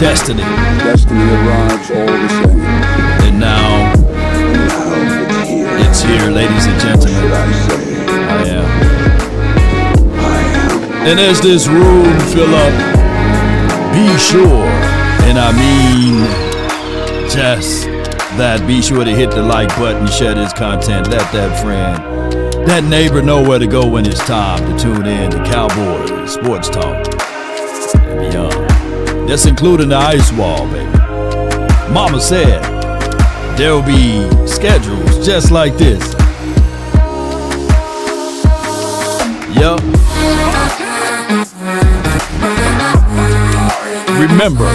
Destiny. Destiny arrives all the same. And now it's here, ladies and gentlemen. I am. And as this room fill up, be sure, and I mean just that, be sure to hit the like button, share this content, let that friend, that neighbor know where to go when it's time to tune in to Cowboys Sports Talk and beyond. That's including the ice wall, baby. Mama said there'll be schedules just like this. Yup. Remember,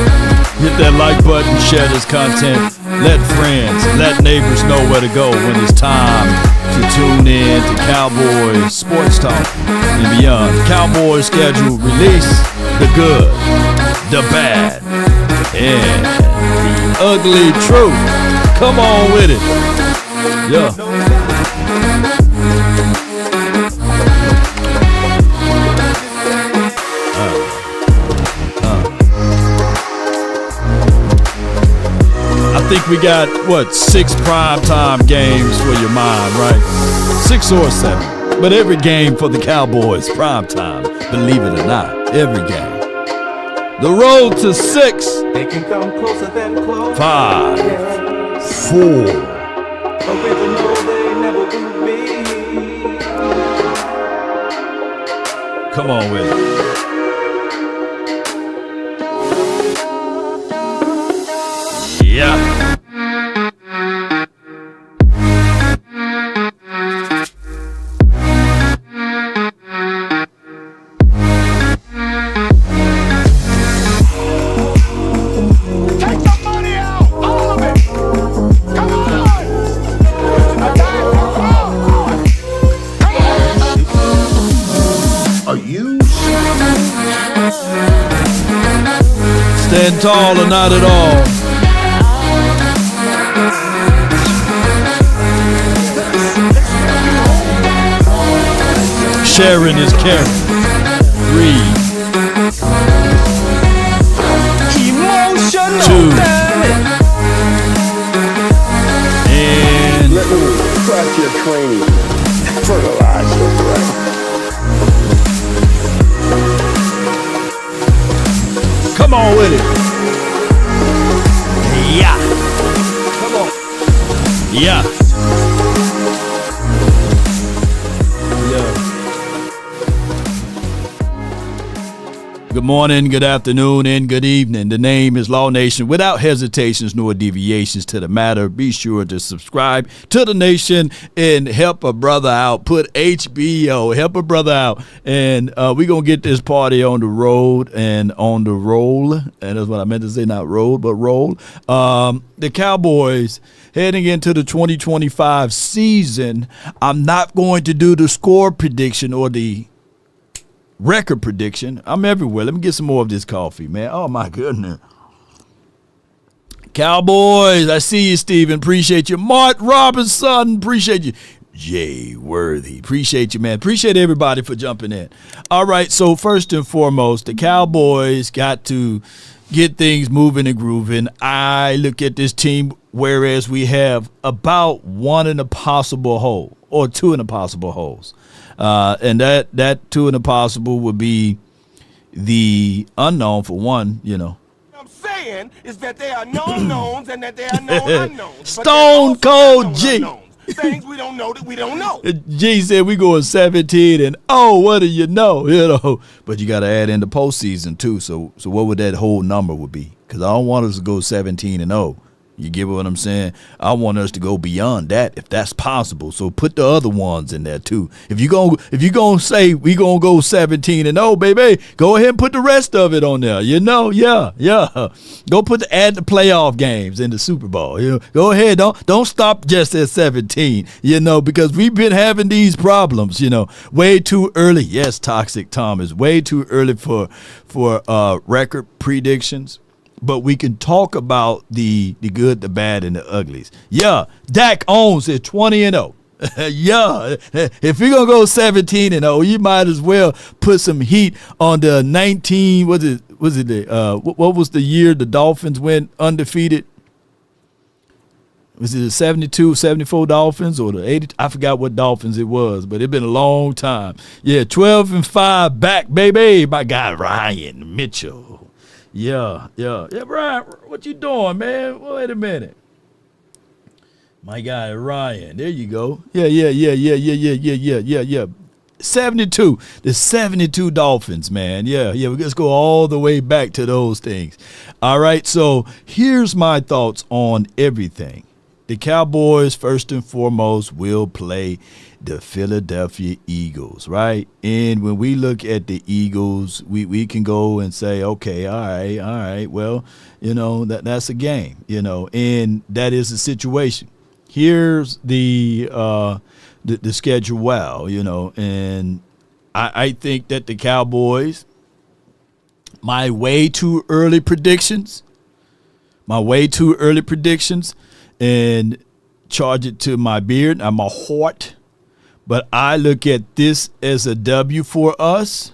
hit that like button, share this content, let friends, let neighbors know where to go when it's time to tune in to Cowboys Sports Talk and beyond. Cowboys schedule release the good, the bad, and the ugly truth. Come on with it. Yeah. I think we got, 6 primetime games for your mind, right? 6 or 7. But every game for the Cowboys, primetime, believe it or not, every game. The road to 6. They can come closer than close. 5, 4. Original, they never will be. Come on with it. Yeah. Stand tall or not at all. Sharing is caring. 3, Emotional 2, damage. and Let me crack your training. Fertilize your brain. come on with it. Yeah. Come on. Yeah. Good morning, good afternoon, and good evening. The name is Law Nation. Without hesitations nor deviations to the matter, be sure to subscribe to the nation and help a brother out. Put HBO, help a brother out. And we're going to get this party on the road and on the roll. And that's what I meant to say, not road, but roll. The Cowboys heading into the 2025 season. I'm not going to do the score prediction or the record prediction. I'm everywhere. Let me get some more of this coffee, man. Oh, my goodness. Cowboys, I see you, Steven. Appreciate you. Mart Robinson, appreciate you. Jay Worthy, appreciate you, man. Appreciate everybody for jumping in. All right, so first and foremost, the Cowboys got to get things moving and grooving. I look at this team, whereas we have about one in a possible hole or two in a possible holes. And that two in the possible would be the unknown for one, you know. What I'm saying is that there are known knowns and that there are known unknowns. Stone Cold G. Things we don't know that we don't know. G said we going 17 and what do you know? You know, but you got to add in the postseason too. So what would that whole number would be? Because I don't want us to go 17 and 0. You get what I'm saying? I want us to go beyond that if that's possible. So put the other ones in there too. If you gonna say we gonna go 17 and 0, baby, go ahead and put the rest of it on there. You know, yeah. Go add the playoff games in the Super Bowl. You know, go ahead. Don't stop just at 17. You know, because we've been having these problems. You know, way too early. Yes, Toxic Tom is way too early for record predictions. But we can talk about the good, the bad, and the uglies. Yeah, Dak owns it 20 and 0. Yeah, if you're gonna go 17-0, you might as well put some heat on the 19. What was the year the Dolphins went undefeated? Was it the 72, 74 Dolphins or the 80? I forgot what Dolphins it was, but it's been a long time. Yeah, 12-5 back, baby. My guy Ryan Mitchell. Yeah, Ryan, what you doing, man? Wait a minute. My guy Ryan, there you go. Yeah. 72, the 72 Dolphins, man. Yeah, we just go all the way back to those things. All right, so here's my thoughts on everything. The Cowboys, first and foremost, will play the Philadelphia Eagles, right? And when we look at the Eagles, we can go and say, okay, all right, well, that's a game, and that is the situation. Here's the schedule, and I think that the Cowboys, my way too early predictions, and charge it to my beard and my heart, but I look at this as a W for us,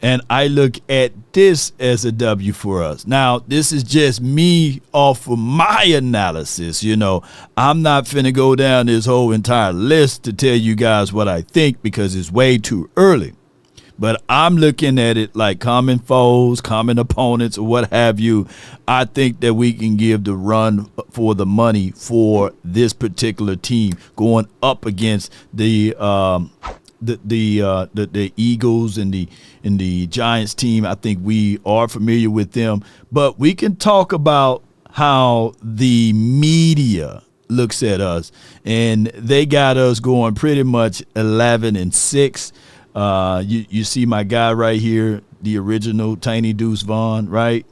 and I look at this as a W for us. Now, this is just me off of my analysis. I'm not finna go down this whole entire list to tell you guys what I think because it's way too early. But I'm looking at it like common foes, common opponents, or what have you. I think that we can give the run for the money for this particular team going up against the Eagles and the Giants team. I think we are familiar with them, but we can talk about how the media looks at us, and they got us going pretty much 11-6. You see my guy right here, the original Tiny Deuce Vaughn, right?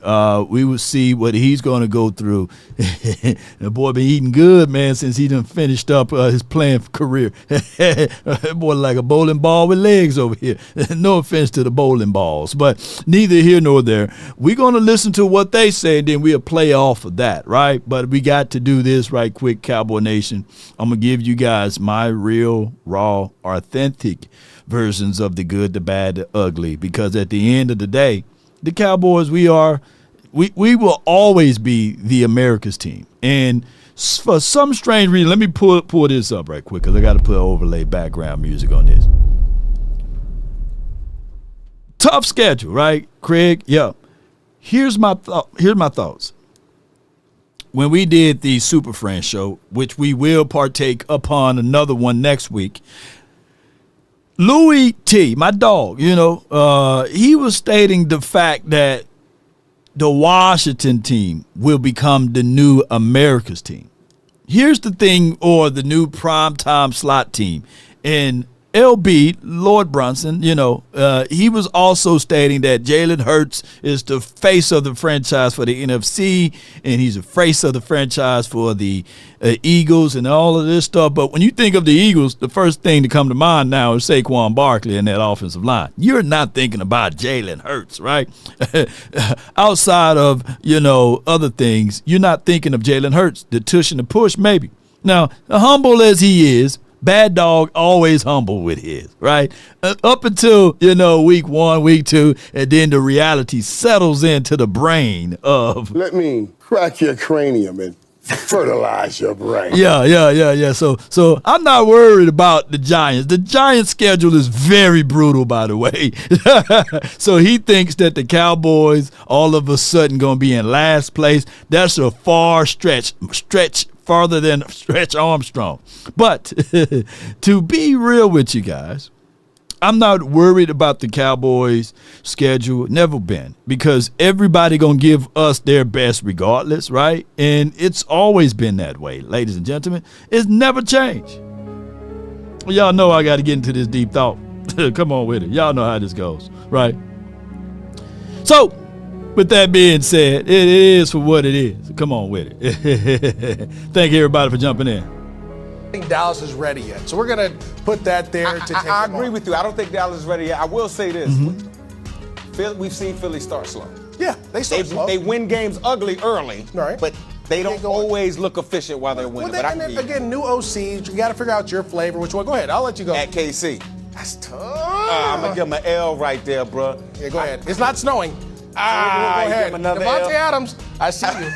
We will see what he's going to go through. The boy been eating good, man, since he done finished up his playing career. That boy like a bowling ball with legs over here. No offense to the bowling balls, but neither here nor there. We're going to listen to what they say, and then we'll play off of that, right? But we got to do this right quick, Cowboy Nation. I'm going to give you guys my real, raw, authentic versions of the good, the bad, the ugly, because at the end of the day, the Cowboys, we will always be the America's team. And for some strange reason, let me pull this up right quick because I got to put overlay background music on this. Tough schedule, right, Craig? Yeah. Here's my thoughts. When we did the Super Friends show, which we will partake upon another one next week, Louis T, my dog, he was stating the fact that the Washington team will become the new America's team. Here's the thing, or the new primetime slot team. And LB, Lord Brunson, he was also stating that Jalen Hurts is the face of the franchise for the NFC, and he's the face of the franchise for the Eagles and all of this stuff. But when you think of the Eagles, the first thing to come to mind now is Saquon Barkley and that offensive line. You're not thinking about Jalen Hurts, right? Outside of, other things, you're not thinking of Jalen Hurts, the tush and the push, maybe. Now, humble as he is, Bad Dog always humble with his, right? Up until, week 1, week 2, and then the reality settles into the brain of... Let me crack your cranium and fertilize your brain. Yeah. So I'm not worried about the Giants. The Giants' schedule is very brutal, by the way. So he thinks that the Cowboys all of a sudden going to be in last place. That's a far stretch farther than Stretch Armstrong. But to be real with you guys, I'm not worried about the Cowboys' schedule. Never been. Because everybody going to give us their best regardless, right? And it's always been that way, ladies and gentlemen. It's never changed. Y'all know I got to get into this deep thought. Come on with it. Y'all know how this goes, right? So, with that being said, it is for what it is. Come on with it. Thank you, everybody, for jumping in. I don't think Dallas is ready yet. So we're going to put that there to take I them agree on. with you. I don't think Dallas is ready yet. I will say this. We've seen Philly start slow. Yeah, they start slow. They win games ugly early, Right. but They don't always look efficient while they're winning. But I and can then, again, new OCs. You got to figure out your flavor. Which one? Go ahead. I'll let you go. at KC. That's tough. I'm gonna give him an L right there, bro. Yeah, go ahead. It's not snowing. Go you ahead. give him another Devontae L. Adams, I see you.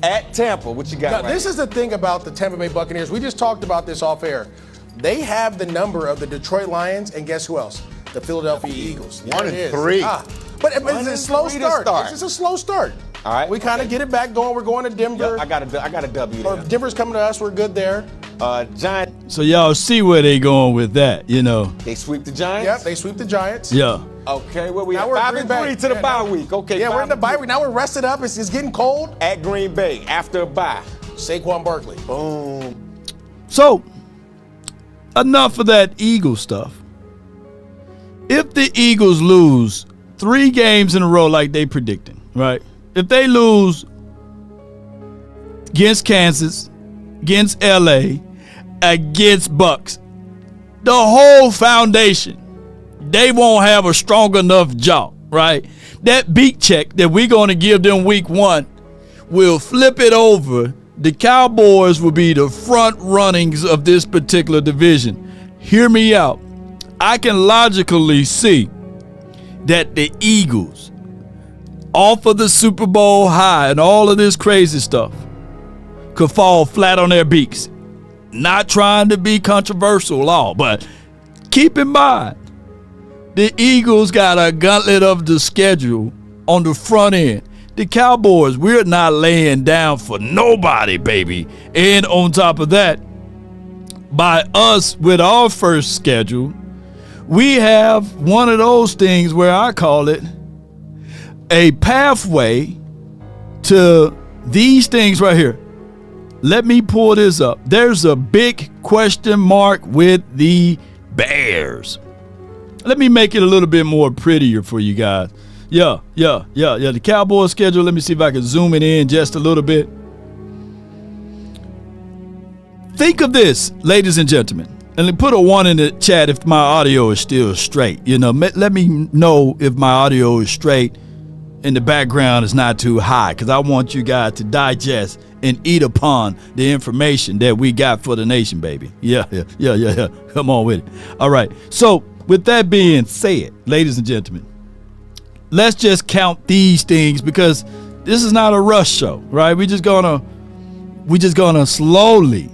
At Tampa, what you got? Now, right this here? is the thing about the Tampa Bay Buccaneers. We just talked about this off air. They have the number of the Detroit Lions, and guess who else? The Philadelphia Eagles. There it is. 1-3. But it's a slow 1-3 to start. start. It's just a slow start. All right. We kind of get it back going. We're going to Denver. Yep, I got a W Or there. if Denver's coming to us, we're good there. Giants. So y'all see where they going with that, you know. They sweep the Giants. Yep, they sweep the Giants. Yeah. Okay, where we Now at? we're 5-3 to the Yeah, bye now- week. Okay. Yeah, we're in the bye 5-3. week. Now we're rested up. It's getting cold. At Green Bay after a bye. Saquon Barkley. Boom. So, enough of that Eagle stuff. If the Eagles lose 3 games in a row like they predicting, right? If they lose against Kansas, against LA, against Bucks, the whole foundation, they won't have a strong enough jaw, right? That beat check that we're going to give them week 1 will flip it over. The Cowboys will be the front runnings of this particular division. Hear me out. I can logically see that the Eagles, off of the Super Bowl high and all of this crazy stuff, could fall flat on their beaks. Not trying to be controversial at all, but keep in mind, the Eagles got a gauntlet of the schedule on the front end. The Cowboys, we're not laying down for nobody, baby. And on top of that, by us with our first schedule, we have one of those things where I call it a pathway to these things right here. Let me pull this up. There's a big question mark with the Bears. Let me make it a little bit more prettier for you guys. Yeah. The Cowboys schedule, let me see if I can zoom it in just a little bit. Think of this, ladies and gentlemen. And put a 1 in the chat if my audio is still straight. You know, let me know if my audio is straight and the background is not too high, because I want you guys to digest and eat upon the information that we got for the nation, baby. Yeah. Come on with it. All right. So with that being said, ladies and gentlemen, let's just count these things, because this is not a rush show, right? We just gonna slowly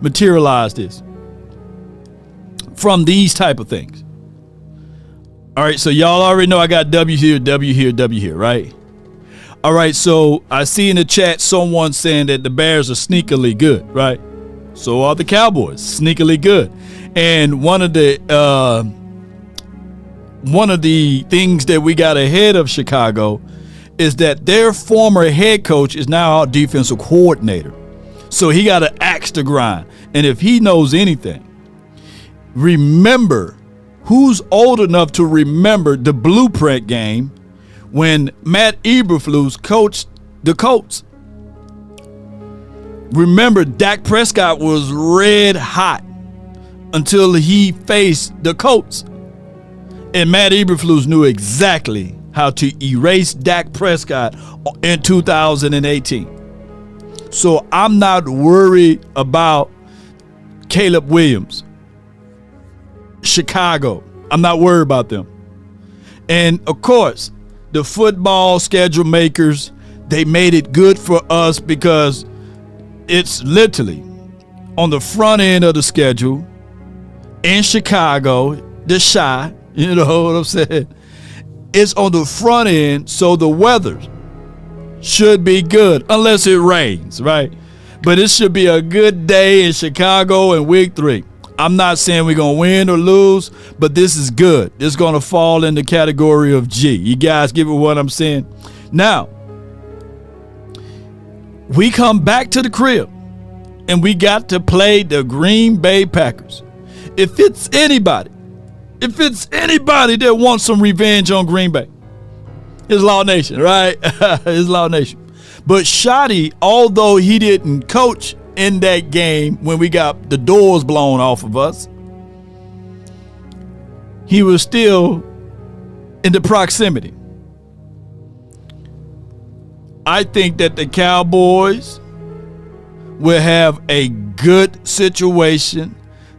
materialize this from these type of things. All right, so y'all already know I got W here, right? All right, so I see in the chat someone saying that the Bears are sneakily good, right? So are the Cowboys, sneakily good. And one of the things that we got ahead of Chicago is that their former head coach is now our defensive coordinator. So he got an axe to grind. And if he knows anything, remember, who's old enough to remember the blueprint game when Matt Eberflus coached the Colts? Remember, Dak Prescott was red hot until he faced the Colts. And Matt Eberflus knew exactly how to erase Dak Prescott in 2018. So I'm not worried about Caleb Williams, Chicago. I'm not worried about them. And of course, the football schedule makers, they made it good for us because it's literally on the front end of the schedule in Chicago, the Chi, you know what I'm saying? It's on the front end, so the weather should be good, unless it rains, right? But it should be a good day in Chicago in week 3. I'm not saying we're going to win or lose, but this is good. It's going to fall in the category of G. You guys get what I'm saying? Now, we come back to the crib, and we got to play the Green Bay Packers. If it's anybody that wants some revenge on Green Bay, it's Law Nation, right? It's Law Nation. But Shotty, although he didn't coach in that game when we got the doors blown off of us, he was still in the proximity. I think that the Cowboys will have a good situation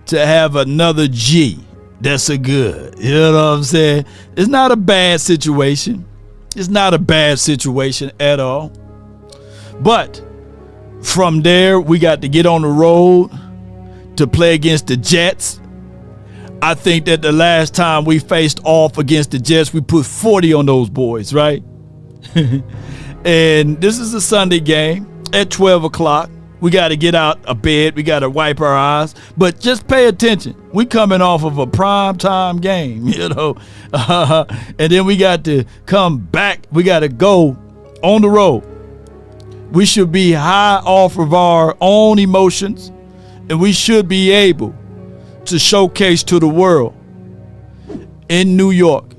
to have another G. That's a good. You know what I'm saying? It's not a bad situation. It's not a bad situation at all. But from there, we got to get on the road to play against the Jets. I think that the last time we faced off against the Jets, we put 40 on those boys, right? And this is a Sunday game at 12 o'clock. We got to get out of bed. We got to wipe our eyes. But just pay attention. We coming off of a prime time game, you know. And then we got to come back. We got to go on the road. We should be high off of our own emotions. And we should be able to showcase to the world in New York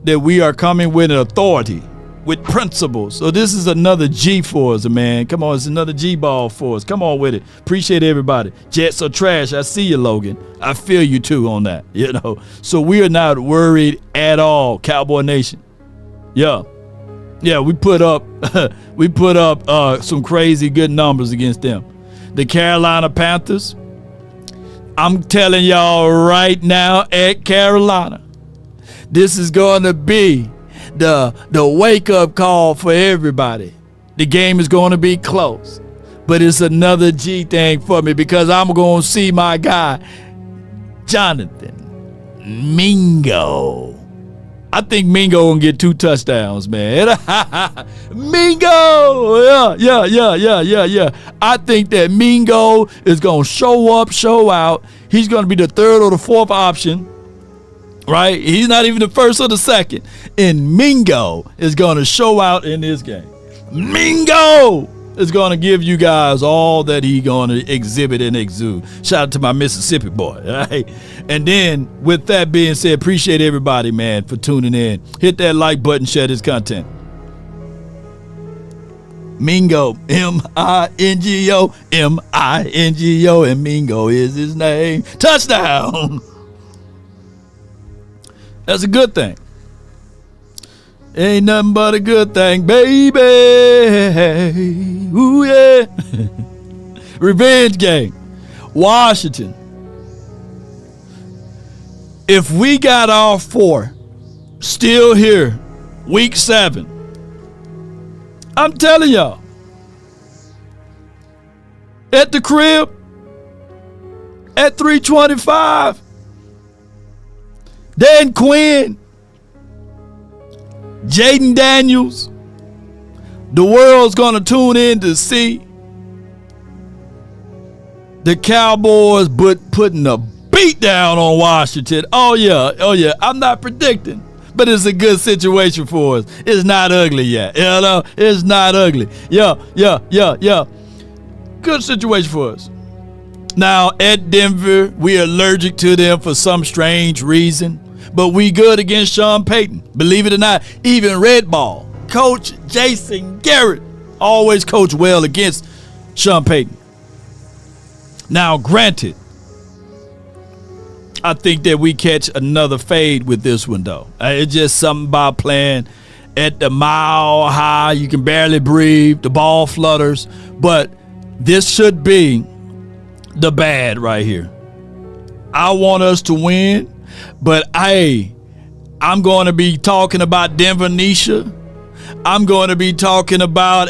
that we are coming with an authority, with principles. So this is another G for us, man. Come on, it's another G ball for us. Come on with it. Appreciate everybody. Jets are trash. I see you, Logan. I feel you too on that, you know. So we are not worried at all, Cowboy Nation. Yeah, we put up some crazy good numbers against them. The Carolina Panthers, I'm telling y'all right now at Carolina, this is going to be the wake-up call for everybody. The game is going to be close, but it's another G thing for me because I'm going to see my guy, Jonathan Mingo. I think Mingo going to get 2 touchdowns, man. Mingo! Yeah. I think that Mingo is going to show up, show out. He's going to be the 3rd or the 4th option, right? He's not even the 1st or the 2nd. And Mingo is going to show out in this game. Mingo is going to give you guys all that he's going to exhibit and exude. Shout out to my Mississippi boy, all right? And then, with that being said, appreciate everybody, man, for tuning in. Hit that like button, share this content. Mingo, M-I-N-G-O, M-I-N-G-O, and Mingo is his name. Touchdown! That's a good thing. Ain't nothing but a good thing, baby. Ooh, yeah. Revenge game. Washington. If we got all 4 still here, week 7, I'm telling y'all, at the crib, at 325, Dan Quinn, Jaden Daniels, the world's going to tune in to see the Cowboys putting a beat down on Washington. Oh yeah. I'm not predicting, but it's a good situation for us. It's not ugly yet. You know, it's not ugly. Yeah. Good situation for us. Now, at Denver, we're allergic to them for some strange reason, but we good against Sean Payton. Believe it or not, even Red Ball, Coach Jason Garrett always coach well against Sean Payton. Now, granted, I think that we catch another fade with this one, though. It's just something about playing at the mile high. You can barely breathe. The ball flutters. But this should be the bad right here. I want us to win, but I'm going to be talking about Denver Nisha. I'm going to be talking about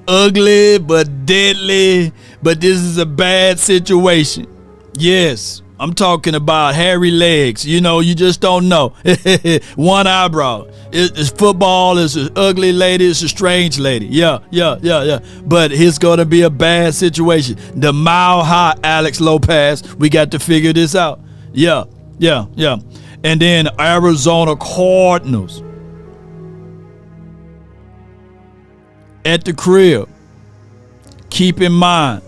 ugly but deadly, but this is a bad situation. Yes, I'm talking about hairy legs. You know, you just don't know. One eyebrow. It's football. It's an ugly lady. It's a strange lady. Yeah. But it's going to be a bad situation. The mile high Alex Lopez. We got to figure this out. Yeah. And then Arizona Cardinals at the crib. Keep in mind,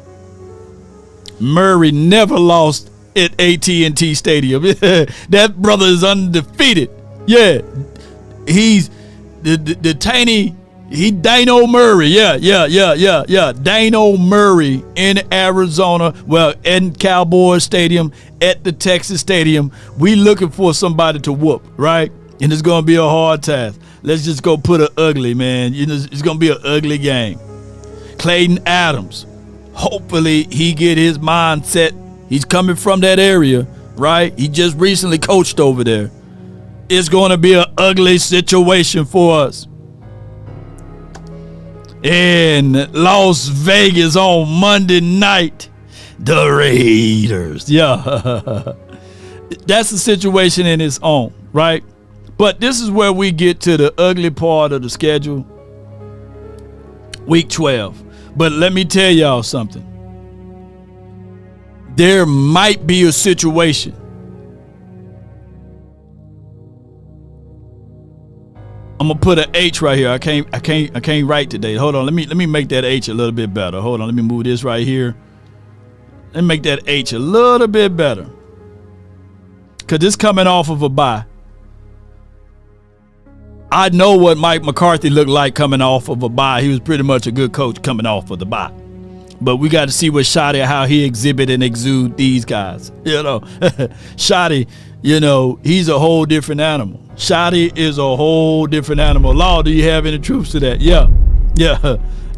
Murray never lost at AT&T Stadium. That brother is undefeated. Yeah, he's the tiny. He Dano Murray. Yeah. Dano Murray in Arizona. Well, in Cowboys Stadium, at the Texas Stadium. We looking for somebody to whoop, right? And it's going to be a hard task. let's just go put an ugly, man. You know, it's gonna be an ugly game. Clayton Adams, hopefully he get his mindset. He's coming from that area, right? He just recently coached over there. It's going to be an ugly situation for us. In Las Vegas on Monday night, the Raiders. Yeah. That's the situation in its own, right? But this is where we get to the ugly part of the schedule. Week 12. But let me tell y'all something. There might be a situation. I'm gonna put an H right here. I can't write today. Hold on. Let me make that H a little bit better. Hold on. Let me move this right here. Let me make that H a little bit better. Cause it's coming off of a bye. I know what Mike McCarthy looked like coming off of a bye. He was pretty much a good coach coming off of the bye. But we got to see what Shotty, how he exhibit and exude these guys. You know, Shotty, you know, he's a whole different animal. Shotty is a whole different animal. Law, do you have any truth to that? Yeah.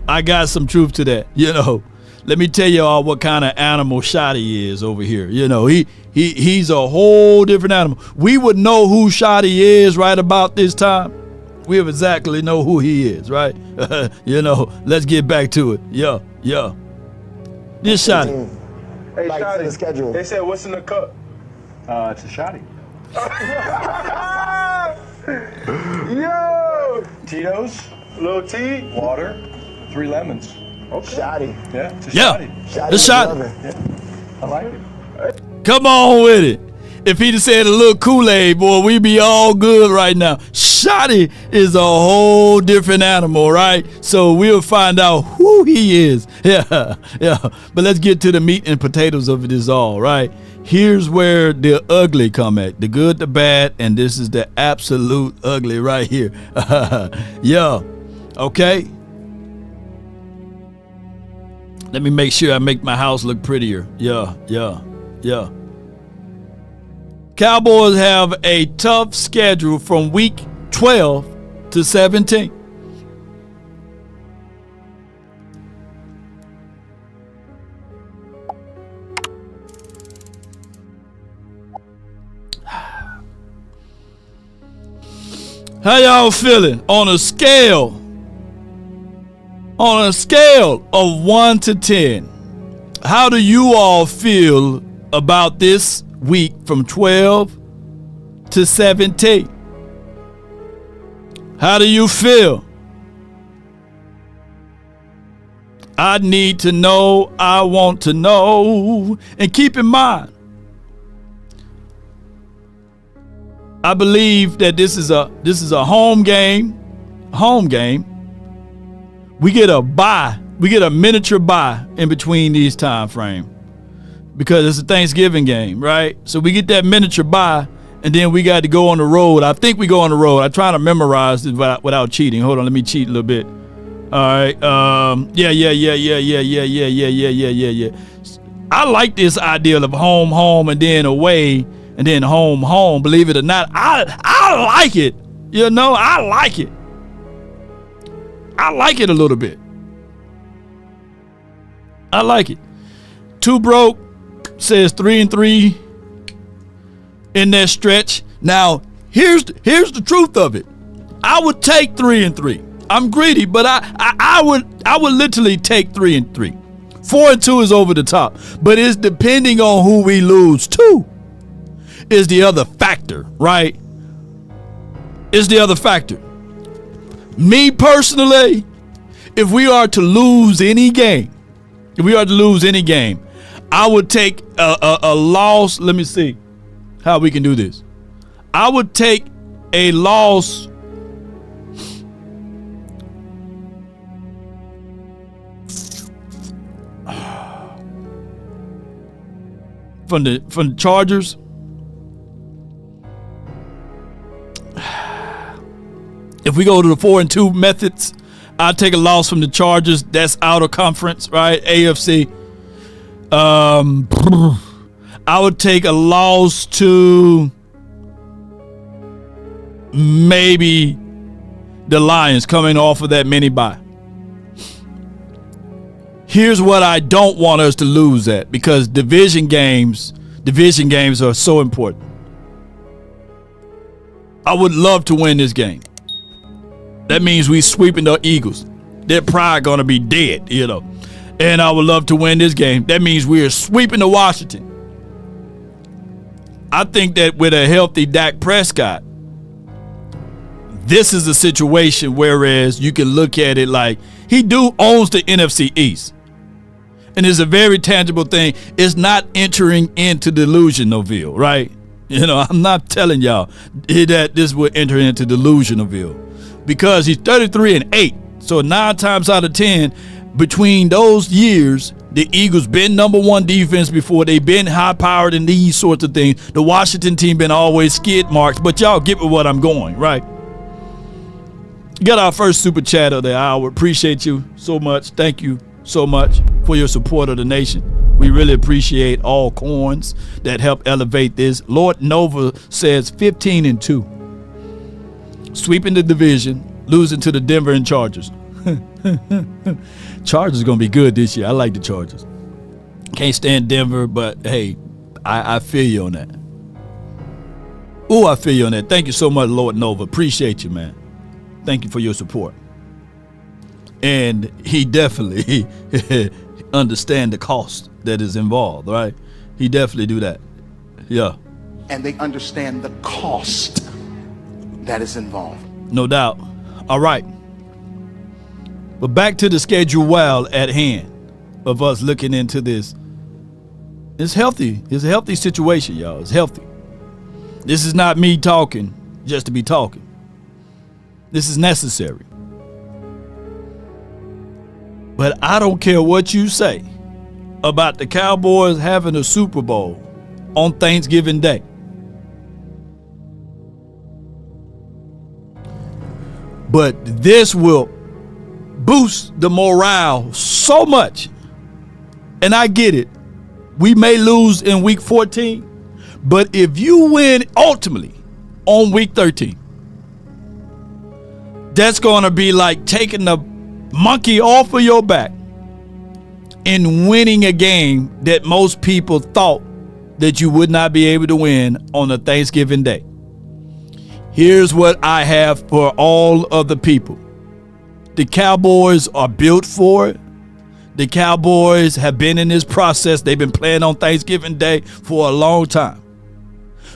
I got some truth to that. You know, let me tell y'all what kind of animal Shotty is over here. You know, he's a whole different animal. We would know who Shotty is right about this time. We would exactly know who he is, right? You know, let's get back to it. Yeah. This Shotty. Hey, Like, Shotty, the schedule. they said, what's in the cup? It's a shotty. Yo! Tito's, Little T? water, 3 lemons. Shoddy. Yeah, it's a Yeah. shotty. The shot. I like it. Come on with it. If he'd have said a little Kool-Aid, boy, we'd be all good right now. Shotty is a whole different animal, right? So we'll find out who he is. Yeah. But let's get to the meat and potatoes of this all, right? Here's where the ugly come at. The good, the bad, and this is the absolute ugly right here. Yeah. Okay. Let me make sure I make my house look prettier. Yeah. Cowboys have a tough schedule from week 12 to 17. How y'all feeling on a scale of 1 to 10? How do you all feel about this week from 12 to 17? How do you feel? I need to know. I want to know. And keep in mind, I believe that this is a home game. We get a bye. We get a miniature bye in between these time frame because it's a Thanksgiving game, right? So we get that miniature bye, and then we got to go on the road. I think we go on the road. I'm trying to memorize it without cheating. Hold on, let me cheat a little bit. All right. Yeah. I like this idea of home, and then away, and then home. Believe it or not, I like it. You know, I like it. I like it a little bit. I like it. Two Broke says 3-3 in that stretch. Now, here's the truth of it. I would take 3-3. I'm greedy, but I would literally take 3-3. 4-2 is over the top, but it's depending on who we lose to. Is the other factor, right? Is the other factor. Me personally, if we are to lose any game, I would take a loss. Let me see how we can do this. I would take a loss from the Chargers. If we go to the 4-2 methods, I'd take a loss from the Chargers. That's out of conference, right? AFC. I would take a loss to maybe the Lions coming off of that mini bye. Here's what I don't want us to lose at, because division games are so important. I would love to win this game. That means we sweeping the Eagles. Their pride gonna be dead, you know. And I would love to win this game. That means we are sweeping the Washington. I think that with a healthy Dak Prescott, this is a situation whereas you can look at it like he owns the NFC East. And it's a very tangible thing. It's not entering into Delusionalville, right? You know, I'm not telling y'all that this will enter into Delusionalville, because he's 33-8. So 9 times out of 10, between those years, the Eagles been number 1 defense before. They've been high-powered in these sorts of things. The Washington team been always skid marks, but y'all get with what I'm going, right? Got our first super chat of the hour. Appreciate you so much. Thank you so much for your support of the nation. We really appreciate all coins that help elevate this. Lord Nova says 15-2. Sweeping the division, losing to the Denver and Chargers. Chargers going to be good this year. I like the Chargers. Can't stand Denver, but hey, I feel you on that. Ooh, I feel you on that. Thank you so much, Lord Nova. Appreciate you, man. Thank you for your support. And he definitely understand the cost that is involved, right? He definitely do that. Yeah. And they understand the cost that is involved. No doubt. All right. But back to the schedule well at hand of us looking into this. It's healthy. It's a healthy situation, y'all. It's healthy. This is not me talking just to be talking. This is necessary. But I don't care what you say about the Cowboys having a Super Bowl on Thanksgiving Day. But this will boost the morale so much. And I get it. We may lose in week 14, but if you win ultimately on week 13, that's going to be like taking the monkey off of your back and winning a game that most people thought that you would not be able to win on a Thanksgiving Day. Here's what I have for all of the people. The Cowboys are built for it. The Cowboys have been in this process. They've been playing on Thanksgiving Day for a long time.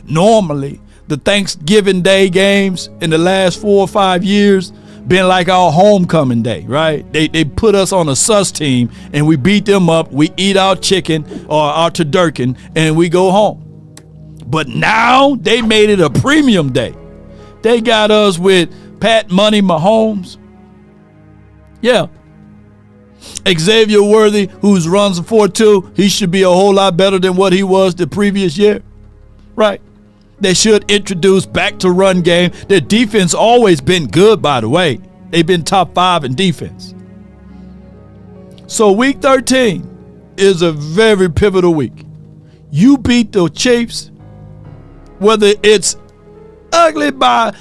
Normally, the Thanksgiving Day games in the last 4 or 5 years been like our homecoming day, right? They put us on a sus team and we beat them up. We eat our chicken or our turducken and we go home. But now they made it a premium day. They got us with Pat Money Mahomes. Yeah. Xavier Worthy, who's runs a 4.2, he should be a whole lot better than what he was the previous year. Right. They should introduce back to run game. Their defense always been good, by the way. They've been top 5 in defense. So week 13 is a very pivotal week. You beat the Chiefs, whether it's ugly by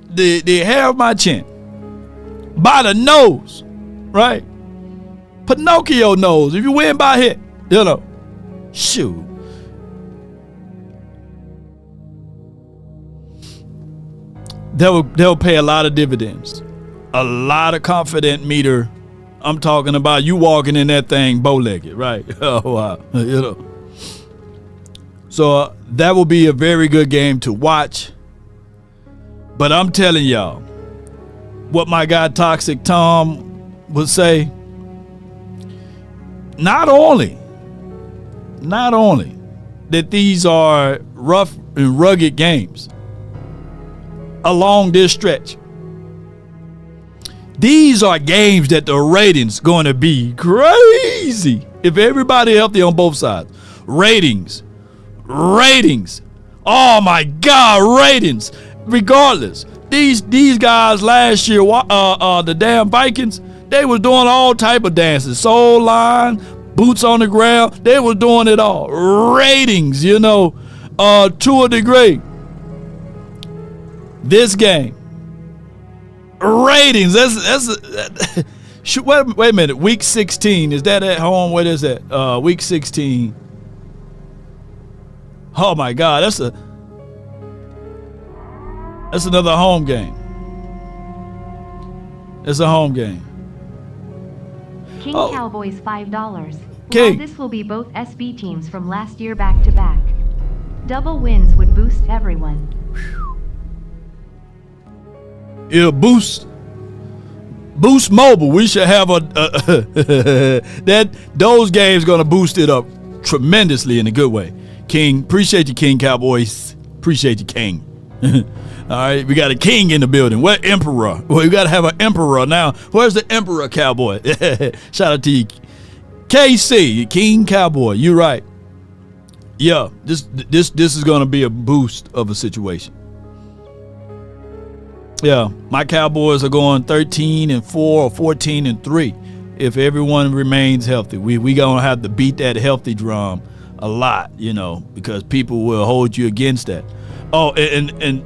the hair of my chin, by the nose, right? Pinocchio nose. If you win by hit, you know, shoot. They'll pay a lot of dividends, a lot of confident meter. I'm talking about you walking in that thing bow-legged, right? Oh, wow. You know. So that will be a very good game to watch. But I'm telling y'all, what my guy Toxic Tom would say, not only that these are rough and rugged games along this stretch, these are games that the ratings going to be crazy if everybody healthy on both sides. Ratings. Oh my God, ratings. Regardless, these guys last year, the damn Vikings, they was doing all type of dances, soul line, boots on the ground. They was doing it all. Ratings, you know, to a degree. This game Ratings. Wait a minute. Week 16. Is that at home? What is that? Week 16. Oh my God. That's another home game. It's a home game. King Cowboys $5. King. Well, this will be both SB teams from last year back to back. Double wins would boost everyone. Yeah, boost mobile. We should have those games gonna boost it up tremendously in a good way. King, appreciate you, King Cowboys. Appreciate you, King. All right, we got a king in the building. What emperor? Well, we got to have an emperor now. Where's the emperor cowboy? Shout out to you, KC, King Cowboy. You're right. Yeah, this is going to be a boost of a situation. Yeah, my Cowboys are going 13-4 or 14-3 if everyone remains healthy. We gonna have to beat that healthy drum a lot, because people will hold you against that. Oh, and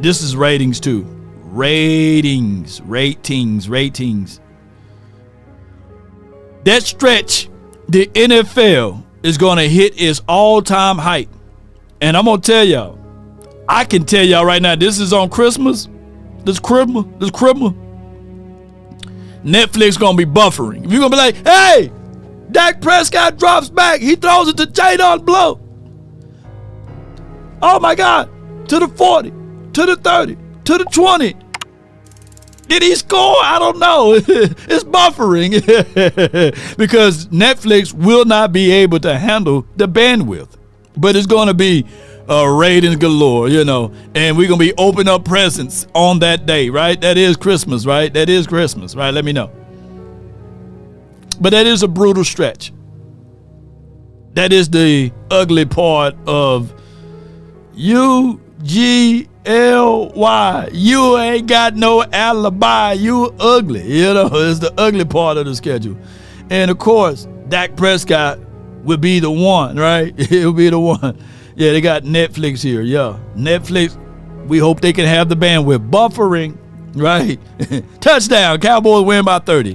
this is ratings too. Ratings. That stretch, the NFL is going to hit its all-time height. And I'm going to tell y'all, I can tell y'all right now, this is on Christmas. This Christmas. Netflix going to be buffering. If you're going to be like, hey, Dak Prescott drops back. He throws it to Jadon Blow. Oh, my God. To the 40, to the 30, to the 20. Did he score? I don't know. It's buffering because Netflix will not be able to handle the bandwidth. But it's going to be ratings galore, and we're going to be open up presents on that day, right? That is Christmas, right? Let me know. But that is a brutal stretch. That is the ugly part of UGLY. You ain't got no alibi. You ugly. It's the ugly part of the schedule. And of course, Dak Prescott will be the one, right? He'll be the one. Yeah, they got Netflix here. Yeah. Netflix, we hope they can have the bandwidth. Buffering, right? Touchdown. Cowboys win by 30.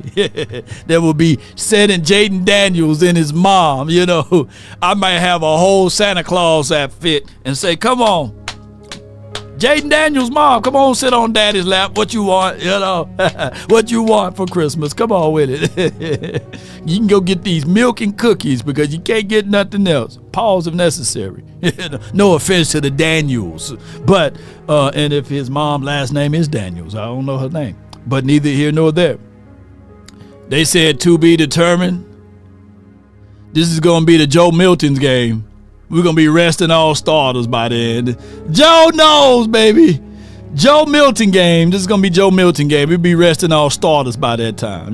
There will be setting Jaden Daniels and his mom. I might have a whole Santa Claus outfit and say, come on, Jaden Daniels' mom, come on, sit on daddy's lap. What you want, what you want for Christmas. Come on with it. You can go get these milk and cookies because you can't get nothing else. Pause if necessary. No offense to the Daniels. But, and if his mom's last name is Daniels, I don't know her name. But neither here nor there. They said to be determined. This is going to be the Joe Milton's game. We're going to be resting all starters by then. Joe knows, baby. Joe Milton game. This is going to be Joe Milton game. We'll be resting all starters by that time,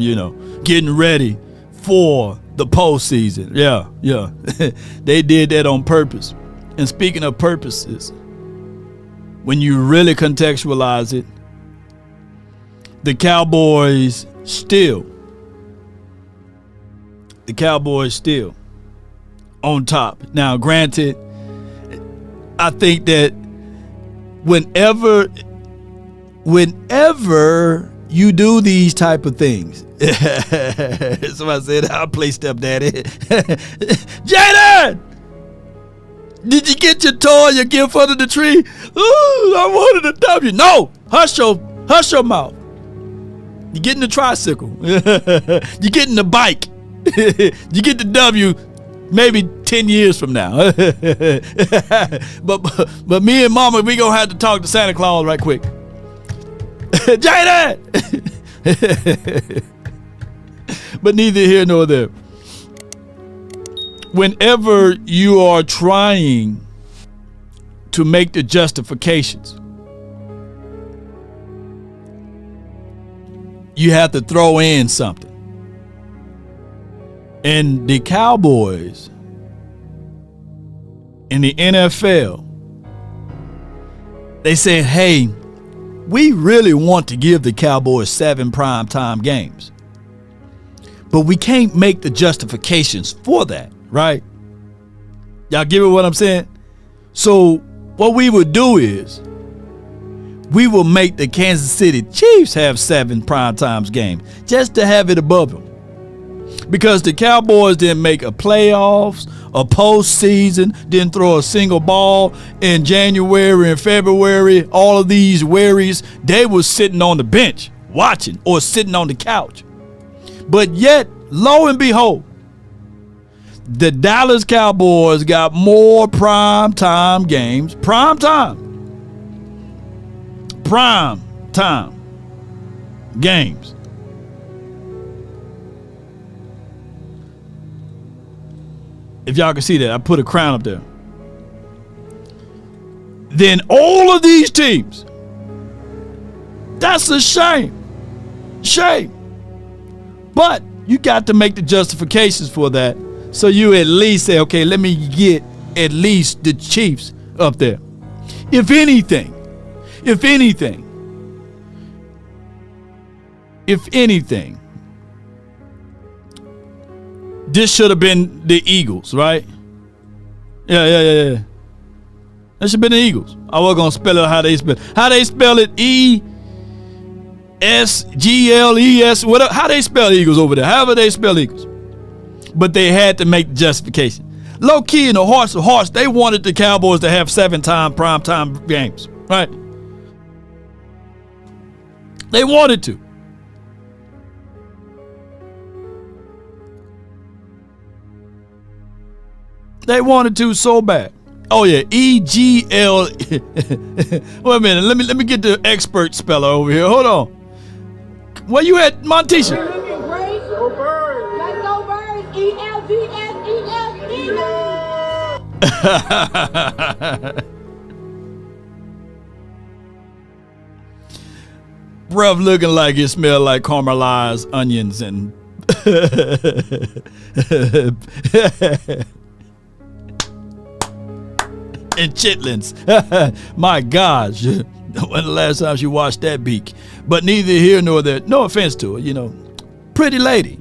getting ready for the postseason. Yeah. They did that on purpose. And speaking of purposes, when you really contextualize it, the Cowboys still on top. Now, granted, I think that whenever you do these type of things, somebody said, I'll play stepdaddy. Jaden! Did you get your toy, your gift under the tree? Ooh, I wanted a W. No! Hush your mouth. You're getting the tricycle. You're getting the bike. You get the W maybe 10 years from now. but me and Mama, we gonna have to talk to Santa Claus right quick. Jaden! But neither here nor there. Whenever you are trying to make the justifications, you have to throw in something. And the Cowboys in the NFL, they said, hey, we really want to give the Cowboys 7 primetime games. But we can't make the justifications for that, right? Y'all give it what I'm saying? So what we would do is we will make the Kansas City Chiefs have 7 primetime games just to have it above them. Because the Cowboys didn't make a playoffs, a postseason, didn't throw a single ball in January and February. All of these worries, they was sitting on the bench watching or sitting on the couch. But yet, lo and behold, the Dallas Cowboys got more primetime games. Prime time games. If y'all can see that, I put a crown up there. Then all of these teams. That's a shame. Shame. But you got to make the justifications for that. So you at least say, okay, let me get at least the Chiefs up there. If anything, this should have been the Eagles, right? Yeah. That should have been the Eagles. I was going to spell it how they spell it. How they spell it, E-S-G-L-E-S, whatever. How they spell Eagles over there. However they spell Eagles. But they had to make the justification. Low key in the hearts of hearts, they wanted the Cowboys to have 7-time primetime games, right? They wanted to. They wanted to so bad. Oh yeah, E-G-L. Wait a minute, let me get the expert speller over here. Hold on. Where you at, Montisha? Go Birds. Let's go Birds. E-L-G-S-E-S-E-S. Bruv looking like it smelled like caramelized onions and and chitlins. My gosh. When the last time she washed that beak? But neither here nor there. No offense to her, pretty lady,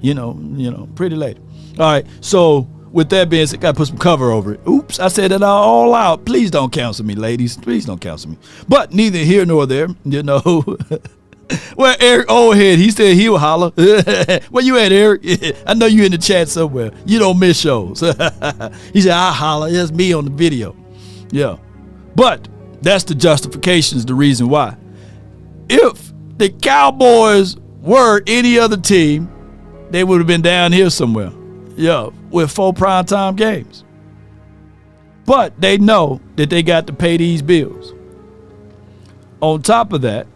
pretty lady. All right, so with that being said, gotta put some cover over it. Oops, I said it all out. Please don't counsel me, ladies. Please don't counsel me. But neither here nor there, Where Eric Oldhead, he said he'll holler. Where you at, Eric? I know you in the chat somewhere. You don't miss shows. He said, I'll holler. That's me on the video. Yeah. But that's the justifications, the reason why. If the Cowboys were any other team, they would have been down here somewhere. Yeah, with 4 primetime games. But they know that they got to pay these bills. On top of that,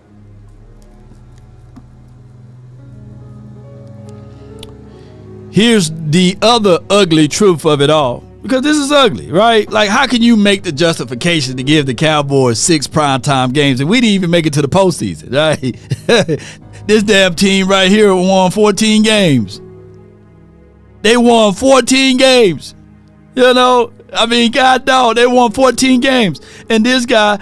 here's the other ugly truth of it all. Because this is ugly, right? Like, how can you make the justification to give the Cowboys 6 primetime games and we didn't even make it to the postseason, right? This damn team right here won 14 games. They won 14 games. God dog, they won 14 games. And this guy,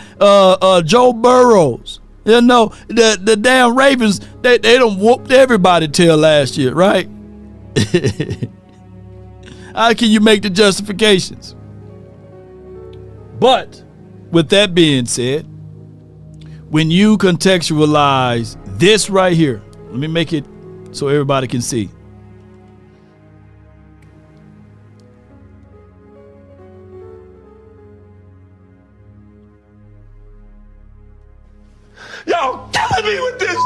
Joe Burrows, the damn Ravens, they done whooped everybody till last year, right? How can you make the justifications? But with that being said, when you contextualize this right here, let me make it so everybody can see. Y'all killing me with this.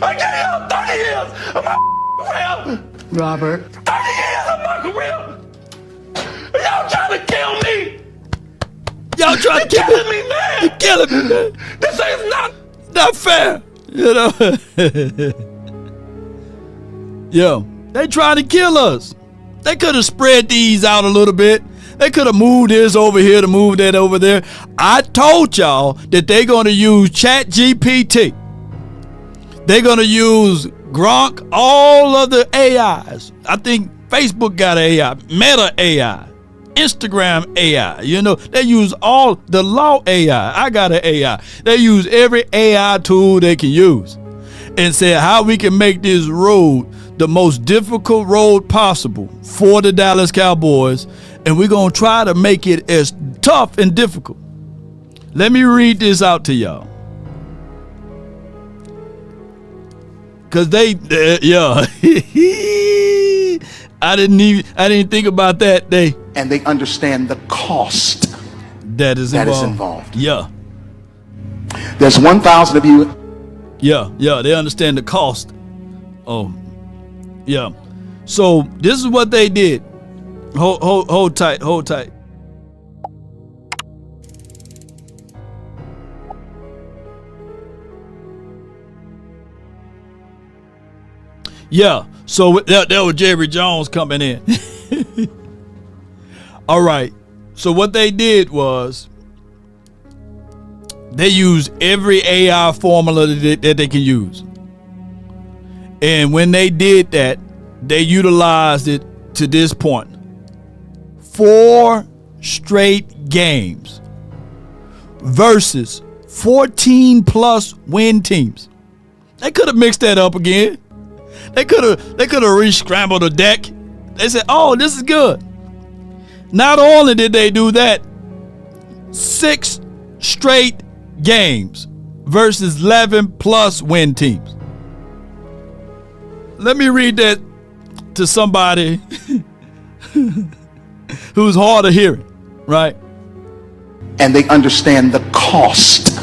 I gave y'all 30 years of my career. Robert. 30 years of my career. Y'all trying to kill me. Y'all trying to kill me, man. You're killing me, man. This is not fair. Yo, they trying to kill us. They could have spread these out a little bit. They could have moved this over here to move that over there. I told y'all that they're going to use ChatGPT. They're going to use Gronk, all of the AIs. I think Facebook got AI, Meta AI, Instagram AI. They use all the law AI. I got an AI. They use every AI tool they can use and say how we can make this road the most difficult road possible for the Dallas Cowboys. And we're going to try to make it as tough and difficult. Let me read this out to y'all. Cause they, yeah, I didn't think about that. And they understand the cost that is involved. Yeah. There's 1,000 of you. Yeah, they understand the cost. Oh, yeah. So this is what they did. Hold tight. Yeah, so that was Jerry Jones coming in. All right, so what they did was they used every AI formula that they can use. And when they did that, they utilized it to this point. 4 straight games versus 14 plus win teams. They could have mixed that up again. They could have re-scrambled the deck. They said, "Oh, this is good." Not only did they do that, 6 straight games versus 11 plus win teams. Let me read that to somebody who's hard of hearing, right? And they understand the cost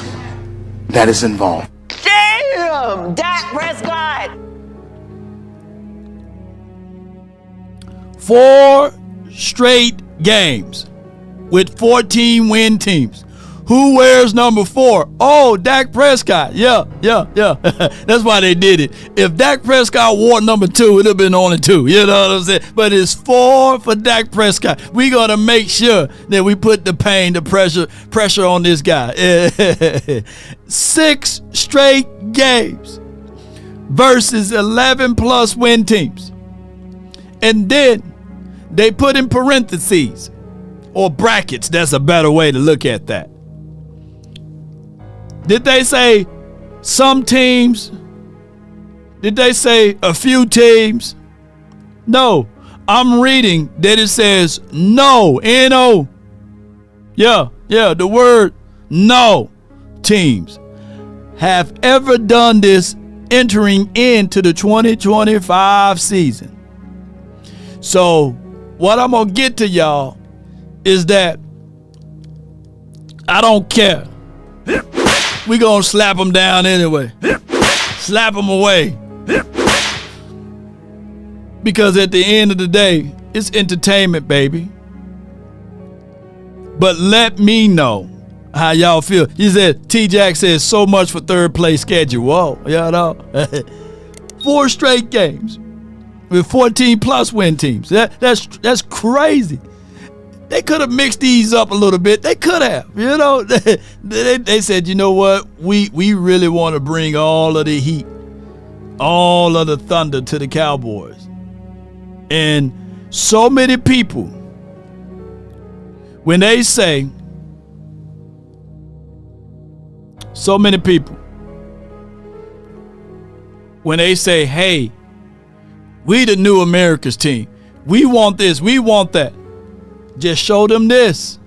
that is involved. Damn, Dak Prescott. 4 straight games with 14 win teams. Who wears number 4? Oh, Dak Prescott. Yeah. That's why they did it. If Dak Prescott wore number 2, it would have been only 2. You know what I'm saying? But it's 4 for Dak Prescott. We got to make sure that we put the pain, the pressure on this guy. 6 straight games versus 11 plus win teams. And then they put in parentheses or brackets. That's a better way to look at that. Did they say some teams? Did they say a few teams? No. I'm reading that it says no. N-O. Yeah, the word no teams have ever done this entering into the 2025 season. So what I'm going to get to y'all is that I don't care. We going to slap them down anyway. Slap them away. Because at the end of the day, it's entertainment, baby. But let me know how y'all feel. He said, T-Jack says so much for third place schedule. Whoa, y'all know. 4 straight games with 14 plus win teams. That's crazy. They could have mixed these up a little bit. They could have, you know. They said, you know what? We really want to bring all of the heat, all of the thunder to the Cowboys. And so many people, when they say, hey, we the new America's team. We want this, we want that. Just show them this.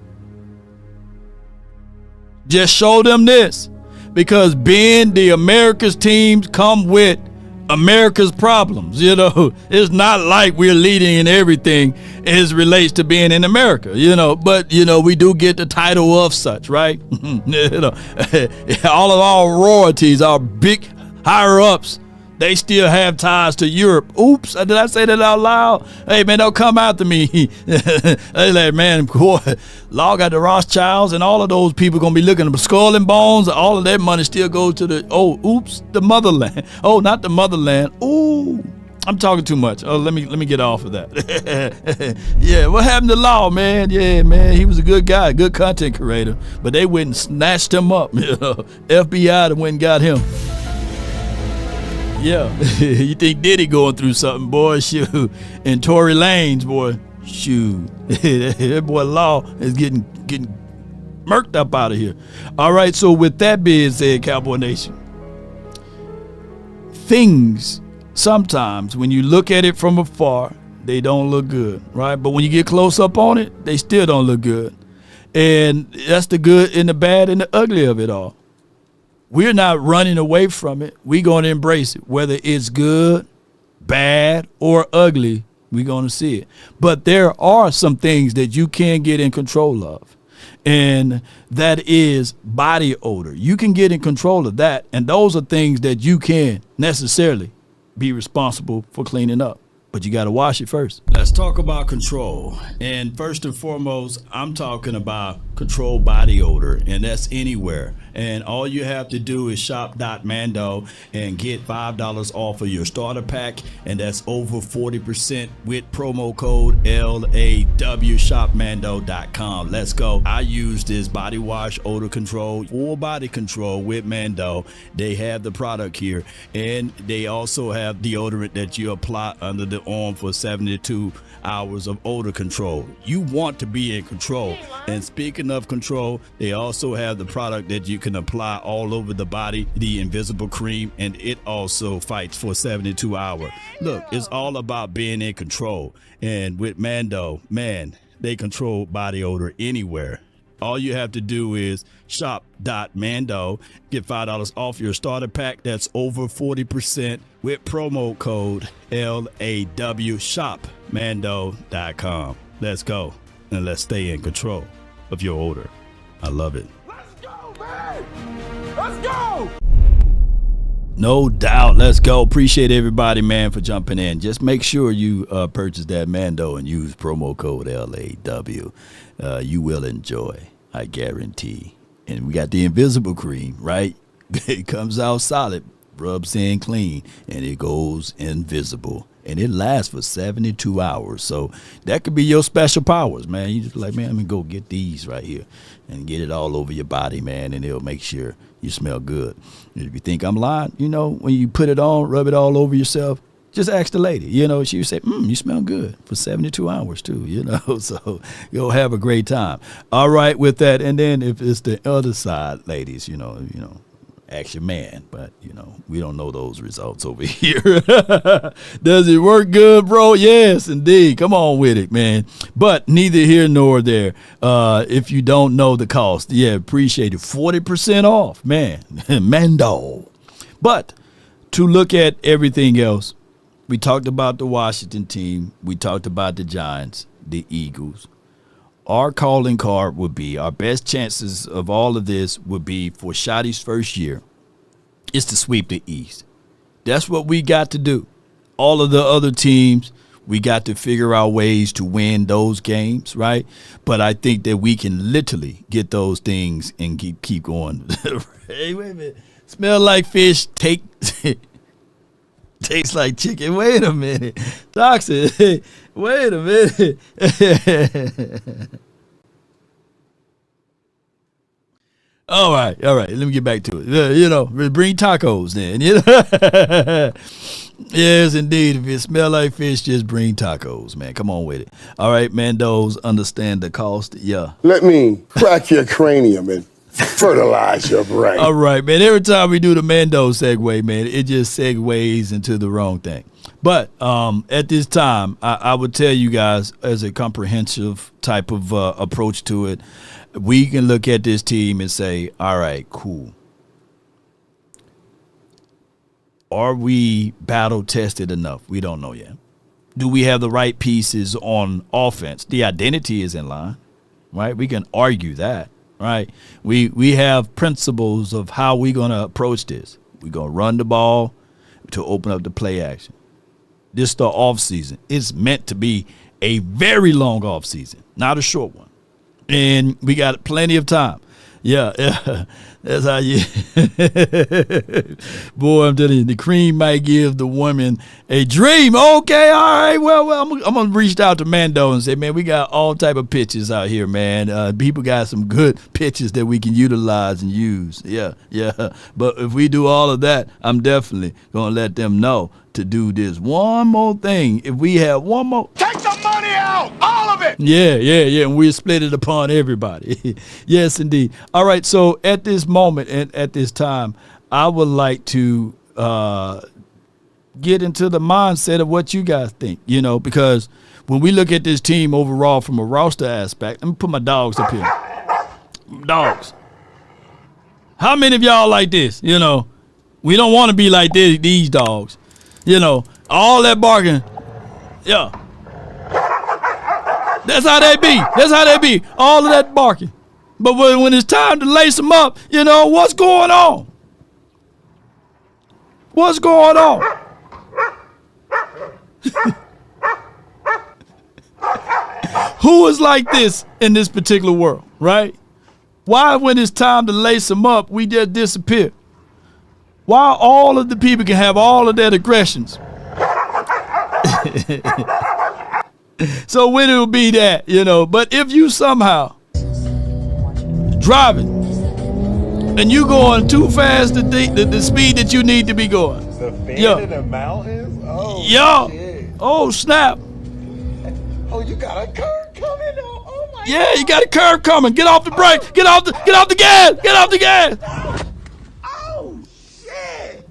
Because being the America's teams come with America's problems. You know, it's not like we're leading in everything as relates to being in America, you know, but you know, we do get the title of such, right? You know, all of our royalties, our big higher ups, they still have ties to Europe. Oops, did I say that out loud? Hey, man, don't come after me. Hey, like, man, boy, Law got the Rothschilds, and all of those people going to be looking at Skull and Bones. All of that money still goes to the motherland. Oh, not the motherland. Ooh, I'm talking too much. Oh, let me get off of that. Yeah, what happened to Law, man? Yeah, man, he was a good guy, good content creator, but they went and snatched him up. You know, FBI that went and got him. Yeah, you think Diddy going through something, boy? Shoot, and Tory Lanez, boy, shoot, that boy Law is getting murked up out of here. All right, so with that being said, Cowboy Nation, things sometimes when you look at it from afar, they don't look good, right? But when you get close up on it, they still don't look good. And that's the good and the bad and the ugly of it all. We're not running away from it. We're going to embrace it. Whether it's good, bad, or ugly, we're going to see it. But there are some things that you can get in control of. And that is body odor. You can get in control of that. And those are things that you can necessarily be responsible for cleaning up. But you got to wash it first. Let's talk about control. And first and foremost, I'm talking about control body odor, and that's anywhere. And all you have to do is shop.mando and get $5 off of your starter pack, and that's over 40% with promo code LAW, shopmando.com. Let's go. I use this body wash odor control, full body control with Mando. They have the product here, and they also have deodorant that you apply under the arm for 72 hours of odor control. You want to be in control. And speaking of control, they also have the product that you can apply all over the body, the invisible cream, and it also fights for 72 hours. Look, it's all about being in control. And with Mando, man, they control body odor anywhere. All you have to do is shop.mando, get $5 off your starter pack. That's over 40% with promo code LAW, shopmando.com. Let's go and let's stay in control of your odor. I love it. Let's go, man! Let's go! No doubt. Let's go. Appreciate everybody, man, for jumping in. Just make sure you purchase that Mando and use promo code LAW. You will enjoy, I guarantee. And we got the invisible cream, right? It comes out solid, rubs in clean, and it goes invisible. And it lasts for 72 hours. So that could be your special powers, man. You just like, man, let me go get these right here and get it all over your body, man, and it'll make sure you smell good. And if you think I'm lying, you know, when you put it on, rub it all over yourself, just ask the lady. You know, she would say, you smell good for 72 hours too, you know. So you'll have a great time. All right with that. And then if it's the other side, ladies, you know, ask your man, but you know, we don't know those results over here. Does it work good, bro? Yes, indeed. Come on with it, man. But neither here nor there. If you don't know the cost, yeah, appreciate it. 40% off, man. Mando. But to look at everything else, we talked about the Washington team. We talked about the Giants, the Eagles. Our calling card would be, our best chances of all of this would be for Shotty's first year is to sweep the East. That's what we got to do. All of the other teams, we got to figure out ways to win those games, right? But I think that we can literally get those things and keep going. Hey, wait a minute. Smell like fish, tastes like chicken. Wait a minute. Toxic. Wait a minute. All right. Let me get back to it. You know, bring tacos then. You know? Yes, indeed. If it smell like fish, just bring tacos, man. Come on with it. All right, Mandos, understand the cost. Yeah. Let me crack your cranium and fertilize your brain. All right, man. Every time we do the Mando segue, man, it just segues into the wrong thing. But at this time, I would tell you guys, as a comprehensive type of approach to it, we can look at this team and say, all right, cool. Are we battle tested enough? We don't know yet. Do we have the right pieces on offense? The identity is in line, right? We can argue that, right? We have principles of how we're going to approach this. We're going to run the ball to open up the play action. This is the offseason. It's meant to be a very long offseason, not a short one. And we got plenty of time. Yeah, that's how you. Boy, I'm telling you, the cream might give the woman a dream. Okay, all right. Well, I'm gonna reach out to Mando and say, man, we got all type of pitches out here, man. People got some good pitches that we can utilize and use. Yeah. But if we do all of that, I'm definitely gonna let them know to do this one more thing. If we have one more, Take the money out! All of it! Yeah, and we'll split it upon everybody. Yes, indeed. All right, so at this moment and at this time, I would like to get into the mindset of what you guys think, you know, because when we look at this team overall from a roster aspect, let me put my dogs up here. dogs. How many of y'all like this? You know, we don't want to be like these dogs. You know, all that barking. Yeah. That's how they be. That's how they be. All of that barking. But when it's time to lace them up, you know, what's going on? What's going on? Who is like this in this particular world, right? Why, when it's time to lace them up, we just disappear? Why all of the people can have all of their aggressions? So when it will be that, you know, but if you somehow driving and you going too fast the speed that you need to be going. The fan in the mountains? Oh, shit. Oh, snap. Oh, you got a curve coming? Oh my Yeah, you got a curve coming. Get off the brake. Get off the gas. Get off the gas. Oh, shit.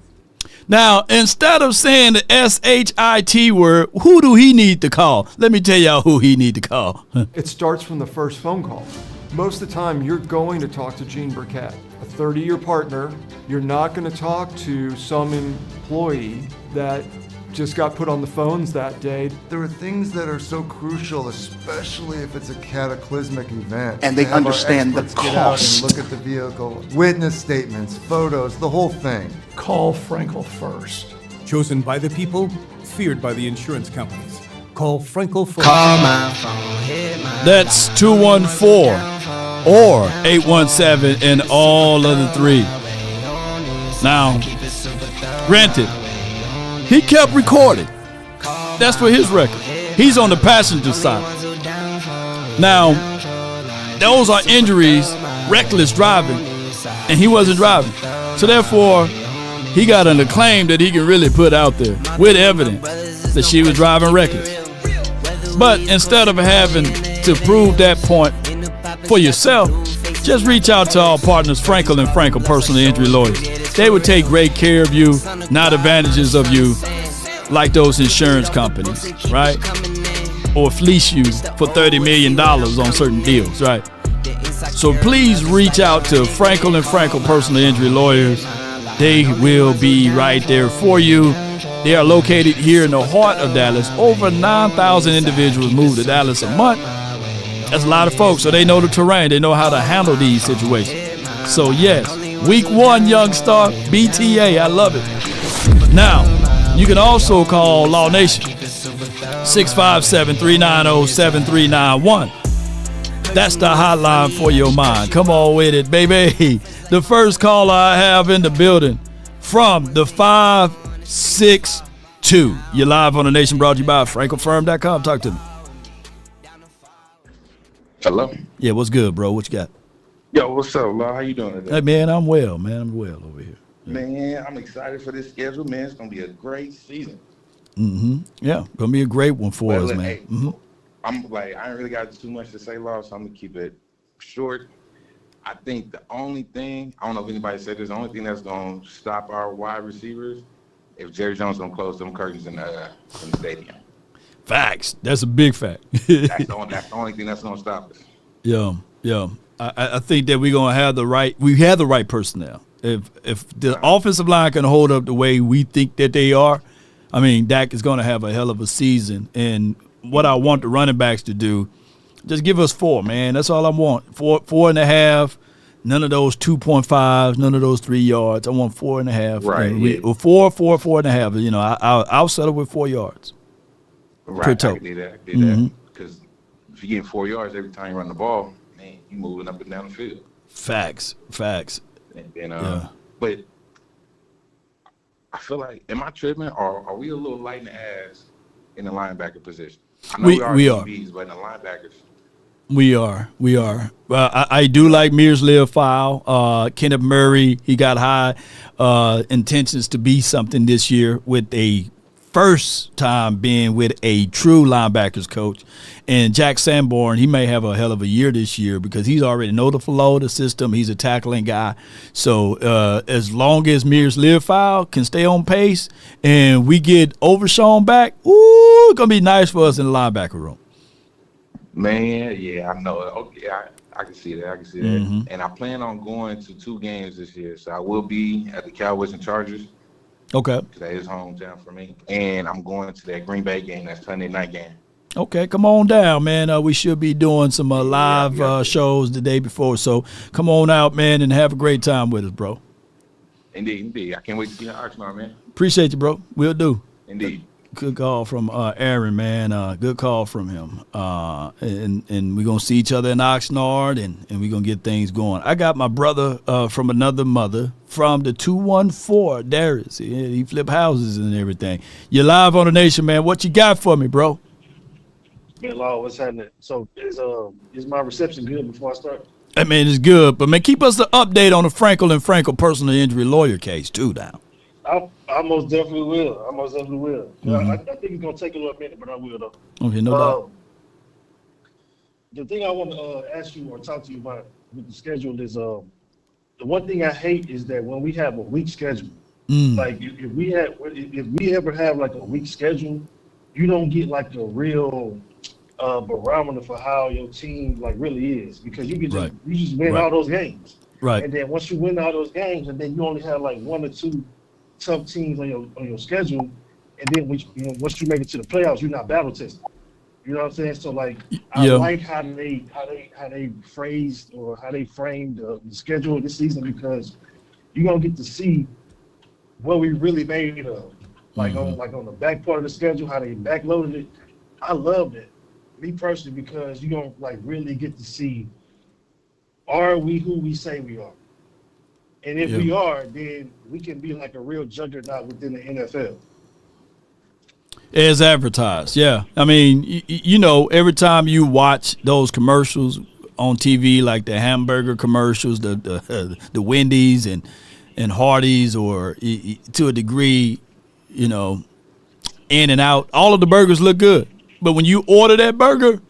Now, instead of saying the S-H-I-T word, who do he need to call? Let me tell y'all who he need to call. It starts from the first phone call. Most of the time, you're going to talk to Gene Burkett, a 30-year partner. You're not going to talk to some employee that just got put on the phones that day. There are things that are so crucial, especially if it's a cataclysmic event. And they to have our understand the experts get out cost. and look at the vehicle, witness statements, photos, the whole thing. Call Frenkel first. Chosen by the people, feared by the insurance companies. Call Frenkel first. That's 214 or 817 and all of the three. Now, granted, he kept recording. That's for his record. He's on the passenger side. Now, those are injuries, reckless driving, and he wasn't driving. So therefore, he got a claim that he can really put out there with evidence that she was driving reckless. But instead of having to prove that point for yourself, just reach out to our partners, Frenkel and Frenkel Personal Injury Lawyers. They would take great care of you, not advantages of you, like those insurance companies, right? Or fleece you for $30 million on certain deals, right? So please reach out to Frenkel and Frenkel Personal Injury Lawyers. They will be right there for you. They are located here in the heart of Dallas. Over 9,000 individuals move to Dallas a month. That's a lot of folks, so they know the terrain. They know how to handle these situations. So yes, week 1, young star, BTA, I love it. Now, you can also call Law Nation, 657-390-7391. That's the hotline for your mind. Come on with it, baby. The first caller I have in the building from the 562. You're live on The Nation, brought to you by FrankelFirm.com. Talk to me. Hello. Yeah, what's good, bro? What you got? Yo, what's up, Law? How you doing today? Hey, man, I'm well, man. I'm well over here. Man, I'm excited for this schedule, man. It's gonna be a great season. Mm-hmm. Yeah, gonna be a great one for us, look, man. hey, Mm-hmm. I'm like, I ain't really got too much to say, Law, so I'm gonna keep it short. I think the only thing, I don't know if anybody said this, the only thing that's gonna stop our wide receivers, if Jerry Jones gonna close them curtains in the stadium. Facts. That's a big fact. That's the only thing that's gonna stop us. Yeah. I think that we're gonna have the right. We have the right personnel. If the offensive line can hold up the way we think that they are, I mean, Dak is gonna have a hell of a season. And what I want the running backs to do, just give us 4, man. That's all I want. 4.5. None of those 2.5s. None of those 3 yards. I want 4.5. Right. Or 4.5. You know, I'll settle with 4 yards. Right. I can do that. Because if you get 4 yards every time you run the ball, man, you moving up and down the field. Facts. And but I feel like, am I tripping, or are we a little light in the ass in the linebacker position? I know we are DBs, but in the linebackers. We are. I do like Mears File. Kenneth Murray, he got high intentions to be something this year with a first time being with a true linebackers coach. And Jack Sanborn, he may have a hell of a year this year because he's already know the flow of the system. He's a tackling guy. So as long as Mears File can stay on pace and we get Overshawn back, ooh, it's going to be nice for us in the linebacker room. Man, yeah, I know. Okay, I can see that. And I plan on going to 2 games this year. So I will be at the Cowboys and Chargers. Okay. Because that is hometown for me. And I'm going to that Green Bay game. That's Sunday night game. Okay, come on down, man. We should be doing some live shows the day before. So come on out, man, and have a great time with us, bro. Indeed. I can't wait to see how Oxnard, man. Appreciate you, bro. We'll do. Indeed. Good call from Aaron, man. Good call from him. And we're going to see each other in Oxnard, and we're going to get things going. I got my brother from another mother from the 214, Darius. He flip houses and everything. You're live on the Nation, man. What you got for me, bro? Man, Law, what's happening? So is my reception good before I start? I mean, it's good. But, man, keep us the update on the Frenkel and Frenkel personal injury lawyer case, too, now. I most definitely will. Mm-hmm. I think it's going to take a little minute, but I will, though. Okay, no doubt. The thing I want to ask you or talk to you about with the schedule is the one thing I hate is that when we have a weak schedule, like if we ever have like a weak schedule, you don't get like a real barometer for how your team like really is, because you can just win all those games. Right. And then once you win all those games, and then you only have like 1 or 2 tough teams on your schedule, and then once you make it to the playoffs, you're not battle tested. You know what I'm saying? So like, I like how they phrased or how they framed the schedule this season, because you're gonna get to see what we really made of. Like on the back part of the schedule, how they backloaded it. I loved it, me personally, because you're gonna like really get to see, are we who we say we are? And if we are, then we can be like a real juggernaut within the NFL. As advertised, yeah. I mean, you know, every time you watch those commercials on TV, like the hamburger commercials, the Wendy's and Hardee's, or to a degree, you know, In and Out, all of the burgers look good. But when you order that burger,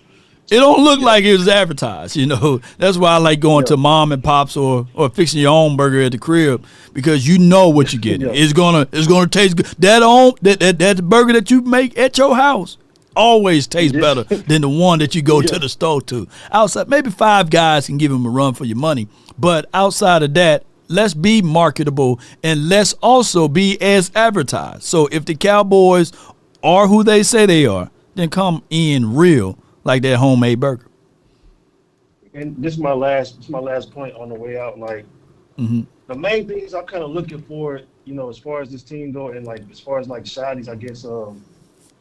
it don't look like it was advertised, you know. That's why I like going to mom and pops or fixing your own burger at the crib, because you know what you get. It's gonna taste good. That burger that you make at your house always tastes better than the one that you go to the store to. Outside, maybe Five Guys can give them a run for your money, but outside of that, let's be marketable and let's also be as advertised. So if the Cowboys are who they say they are, then come in real. Like that homemade burger. And this is my last point on the way out. Like the main things I'm kind of looking for, you know, as far as this team go, and like as far as like Shadi's, I guess,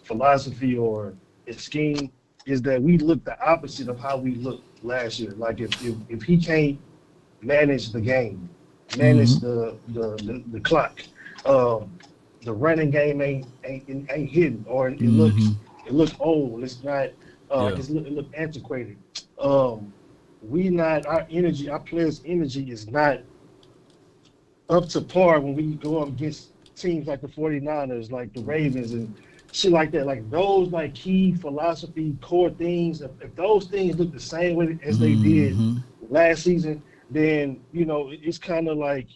philosophy or his scheme, is that we look the opposite of how we looked last year. Like if he can't manage the game, manage the clock, the running game ain't hidden, or it looks old. It's not. It look antiquated. Our players' energy is not up to par when we go up against teams like the 49ers, like the Ravens and shit like that. Like those like key philosophy, core things, if those things look the same way as they did last season, then, you know, it's kind of like,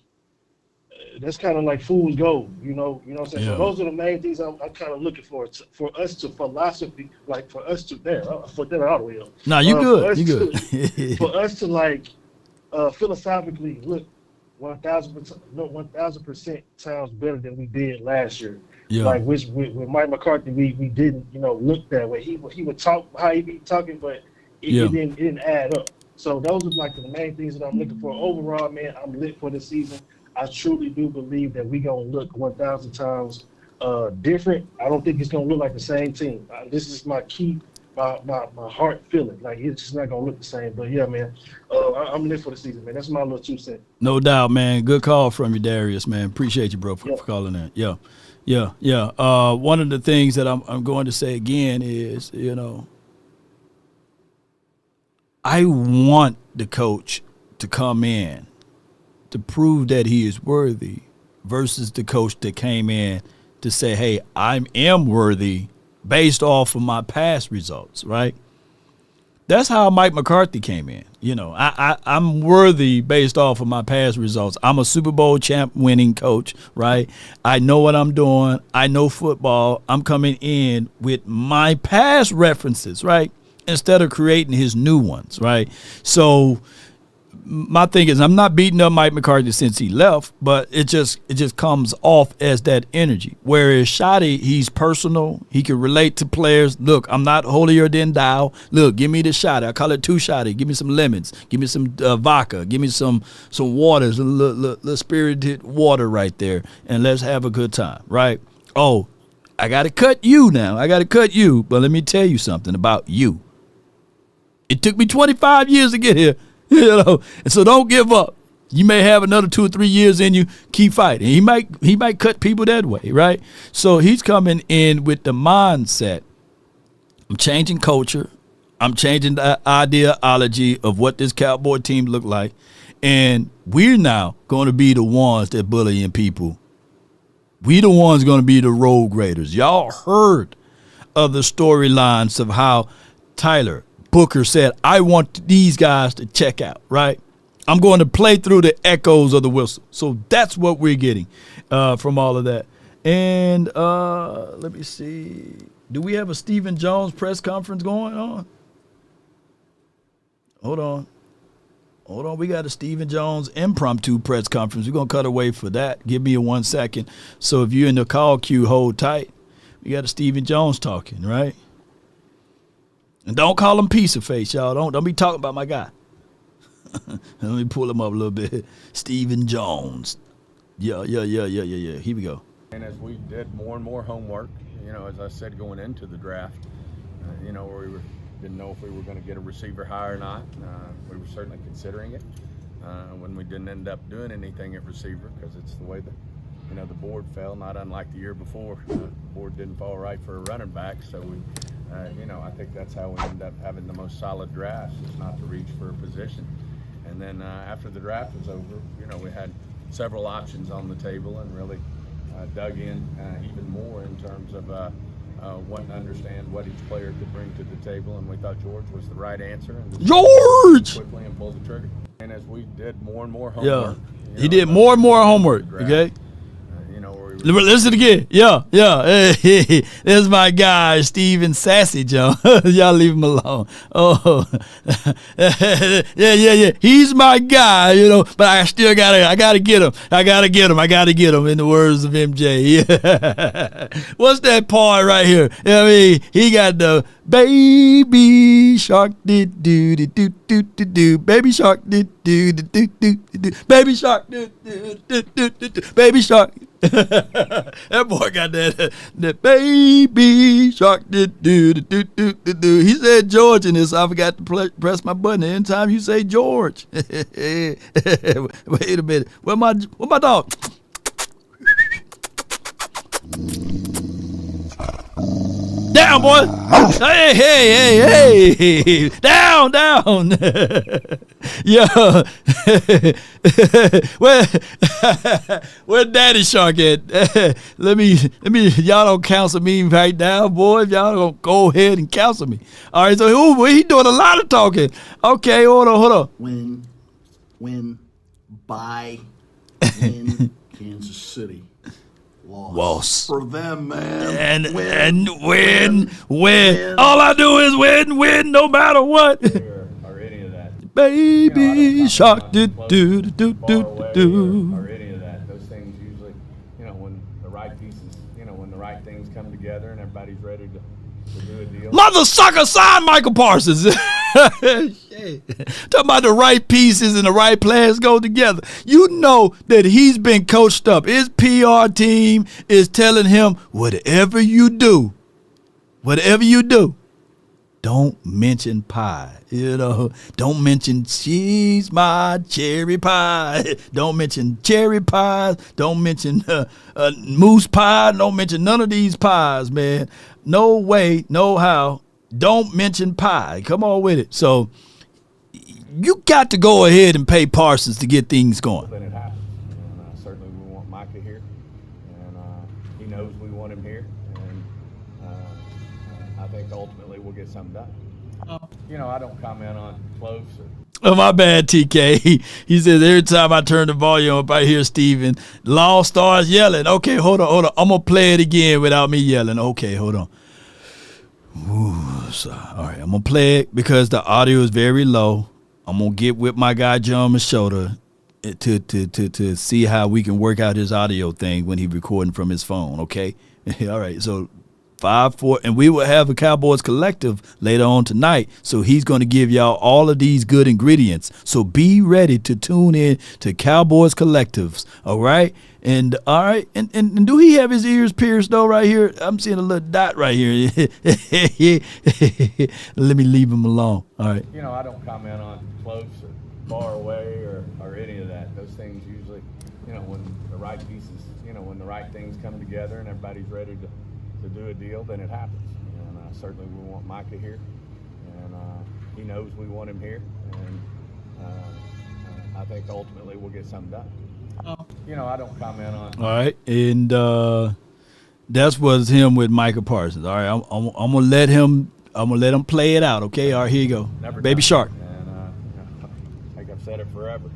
that's kind of like fool's gold, you know what I'm saying? So those are the main things I'm kind of looking for us to philosophy, like for us to, I'll put that all the way up. No, you good. For us to like philosophically look 1,000% sounds better than we did last year. Yeah. Like with Mike McCarthy, we didn't, you know, look that way. He would talk how he be talking, but it didn't add up. So those are like the main things that I'm looking for. Overall, man, I'm lit for this season. I truly do believe that we're going to look 1,000 times different. I don't think it's going to look like the same team. This is my heart feeling. Like, it's just not going to look the same. But, yeah, man, I'm lit for the season, man. That's my little 2 cents. No doubt, man. Good call from you, Darius, man. Appreciate you, bro, for calling in. Yeah. One of the things that I'm going to say again is, you know, I want the coach to come in to prove that he is worthy versus the coach that came in to say, hey, I am worthy based off of my past results, right? That's how Mike McCarthy came in. You know, I'm worthy based off of my past results. I'm a Super Bowl champ winning coach, right? I know what I'm doing. I know football. I'm coming in with my past references, right? instead of creating his new ones, right? So my thing is, I'm not beating up Mike McCarthy since he left, but it just comes off as that energy. Whereas Shotty, he's personal. He can relate to players. Look, I'm not holier than thou. Look, give me the Shotty. I call it 2 Shotty. Give me some lemons. Give me some vodka. Give me some waters, a little spirited water right there, and let's have a good time, right? Oh, I got to cut you now. I got to cut you. But let me tell you something about you. It took me 25 years to get here. You know, and so don't give up. You may have another 2 or 3 years in you. Keep fighting. He might cut people that way, right? So he's coming in with the mindset. I'm changing culture. I'm changing the ideology of what this Cowboy team look like, and we're now going to be the ones that bullying people. We the ones going to be the road graders. Y'all heard of the storylines of how Tyler Booker said, I want these guys to check out, right? I'm going to play through the echoes of the whistle. So that's what we're getting from all of that. And let me see. Do we have a Stephen Jones press conference going on? Hold on. We got a Stephen Jones impromptu press conference. We're going to cut away for that. Give me 1 second. So if you're in the call queue, hold tight. We got a Stephen Jones talking, right? And don't call him piece of face, y'all. Don't be talking about my guy. Let me pull him up a little bit. Stephen Jones. Yeah. Here we go. And as we did more and more homework, you know, as I said going into the draft, you know, didn't know if we were going to get a receiver high or not. We were certainly considering it when we didn't end up doing anything at receiver because it's the way that, you know, the board fell, not unlike the year before. The board didn't fall right for a running back, so we, you know, I think that's how we end up having the most solid drafts, is not to reach for a position. And then after the draft was over, you know, we had several options on the table and really dug in even more in terms of wanting to understand what each player could bring to the table, and we thought George was the right answer. And George! Quickly and pulled the trigger. And as we did more and more homework. Yeah, he did more and more homework, okay? Listen again. Yeah. Hey, there's my guy, Steven Sassy Joe. Y'all leave him alone. Oh, yeah. He's my guy, you know. But I still gotta get him. I gotta get him. In the words of MJ. Yeah. What's that part right here? I mean, he got the baby shark did do do baby shark did do do baby shark did do baby shark. That boy got that baby shark did do. He said George in this. I forgot to press my button. Anytime you say George, wait a minute. Where my dog? Down, boy. Hey. Down. Yeah. Where Daddy Shark at? Let me, y'all don't counsel me right now, boy. If y'all don't go ahead and counsel me. All right, so he doing a lot of talking. Okay, hold on. Win, Kansas City. Loss. For them, man. And win. All I do is win, no matter what. Or any of that. Baby shark do. Or any of that. Those things usually, you know, when the right pieces, you know, when the right things come together and everybody's ready to do a deal. Mother sucker, sign Michael Parsons. Talking about the right pieces and the right plans go together. You know that he's been coached up. His PR team is telling him, whatever you do, don't mention pie. You know, don't mention she's my cherry pie. Don't mention cherry pies. Don't mention moose pie. Don't mention none of these pies, man. No way, no how. Don't mention pie. Come on with it. So you got to go ahead and pay Parsons to get things going. Then it happens. And certainly we want Micah here, and he knows we want him here, and I think ultimately we'll get something done. You know, I don't comment on close. Oh, my bad, TK. He says every time I turn the volume up, I hear Steven. Law starts yelling. Okay, hold on. I'm going to play it again without me yelling. Okay, hold on. Ooh. So, all right, I'm going to play it because the audio is very low. I'm going to get with my guy, John Machota, to see how we can work out his audio thing when he's recording from his phone, okay? All right, so 5-4, and we will have a Cowboys collective later on tonight, so he's going to give y'all all of these good ingredients. So be ready to tune in to Cowboys collectives, all right? And all right, and do he have his ears pierced though? Right here, I'm seeing a little dot right here. Let me leave him alone. All right. You know, I don't comment on close or far away or any of that. Those things usually, you know, when the right pieces, you know, when the right things come together and everybody's ready to do a deal, then it happens. And certainly we want Micah here, and he knows we want him here, and I think ultimately we'll get something done. You know, I don't comment on. All right, and that's was him with Micah Parsons. All right, I'm gonna let him. I'm gonna let him play it out. Okay. All right, here you go. Baby Shark. And like I've said it forever,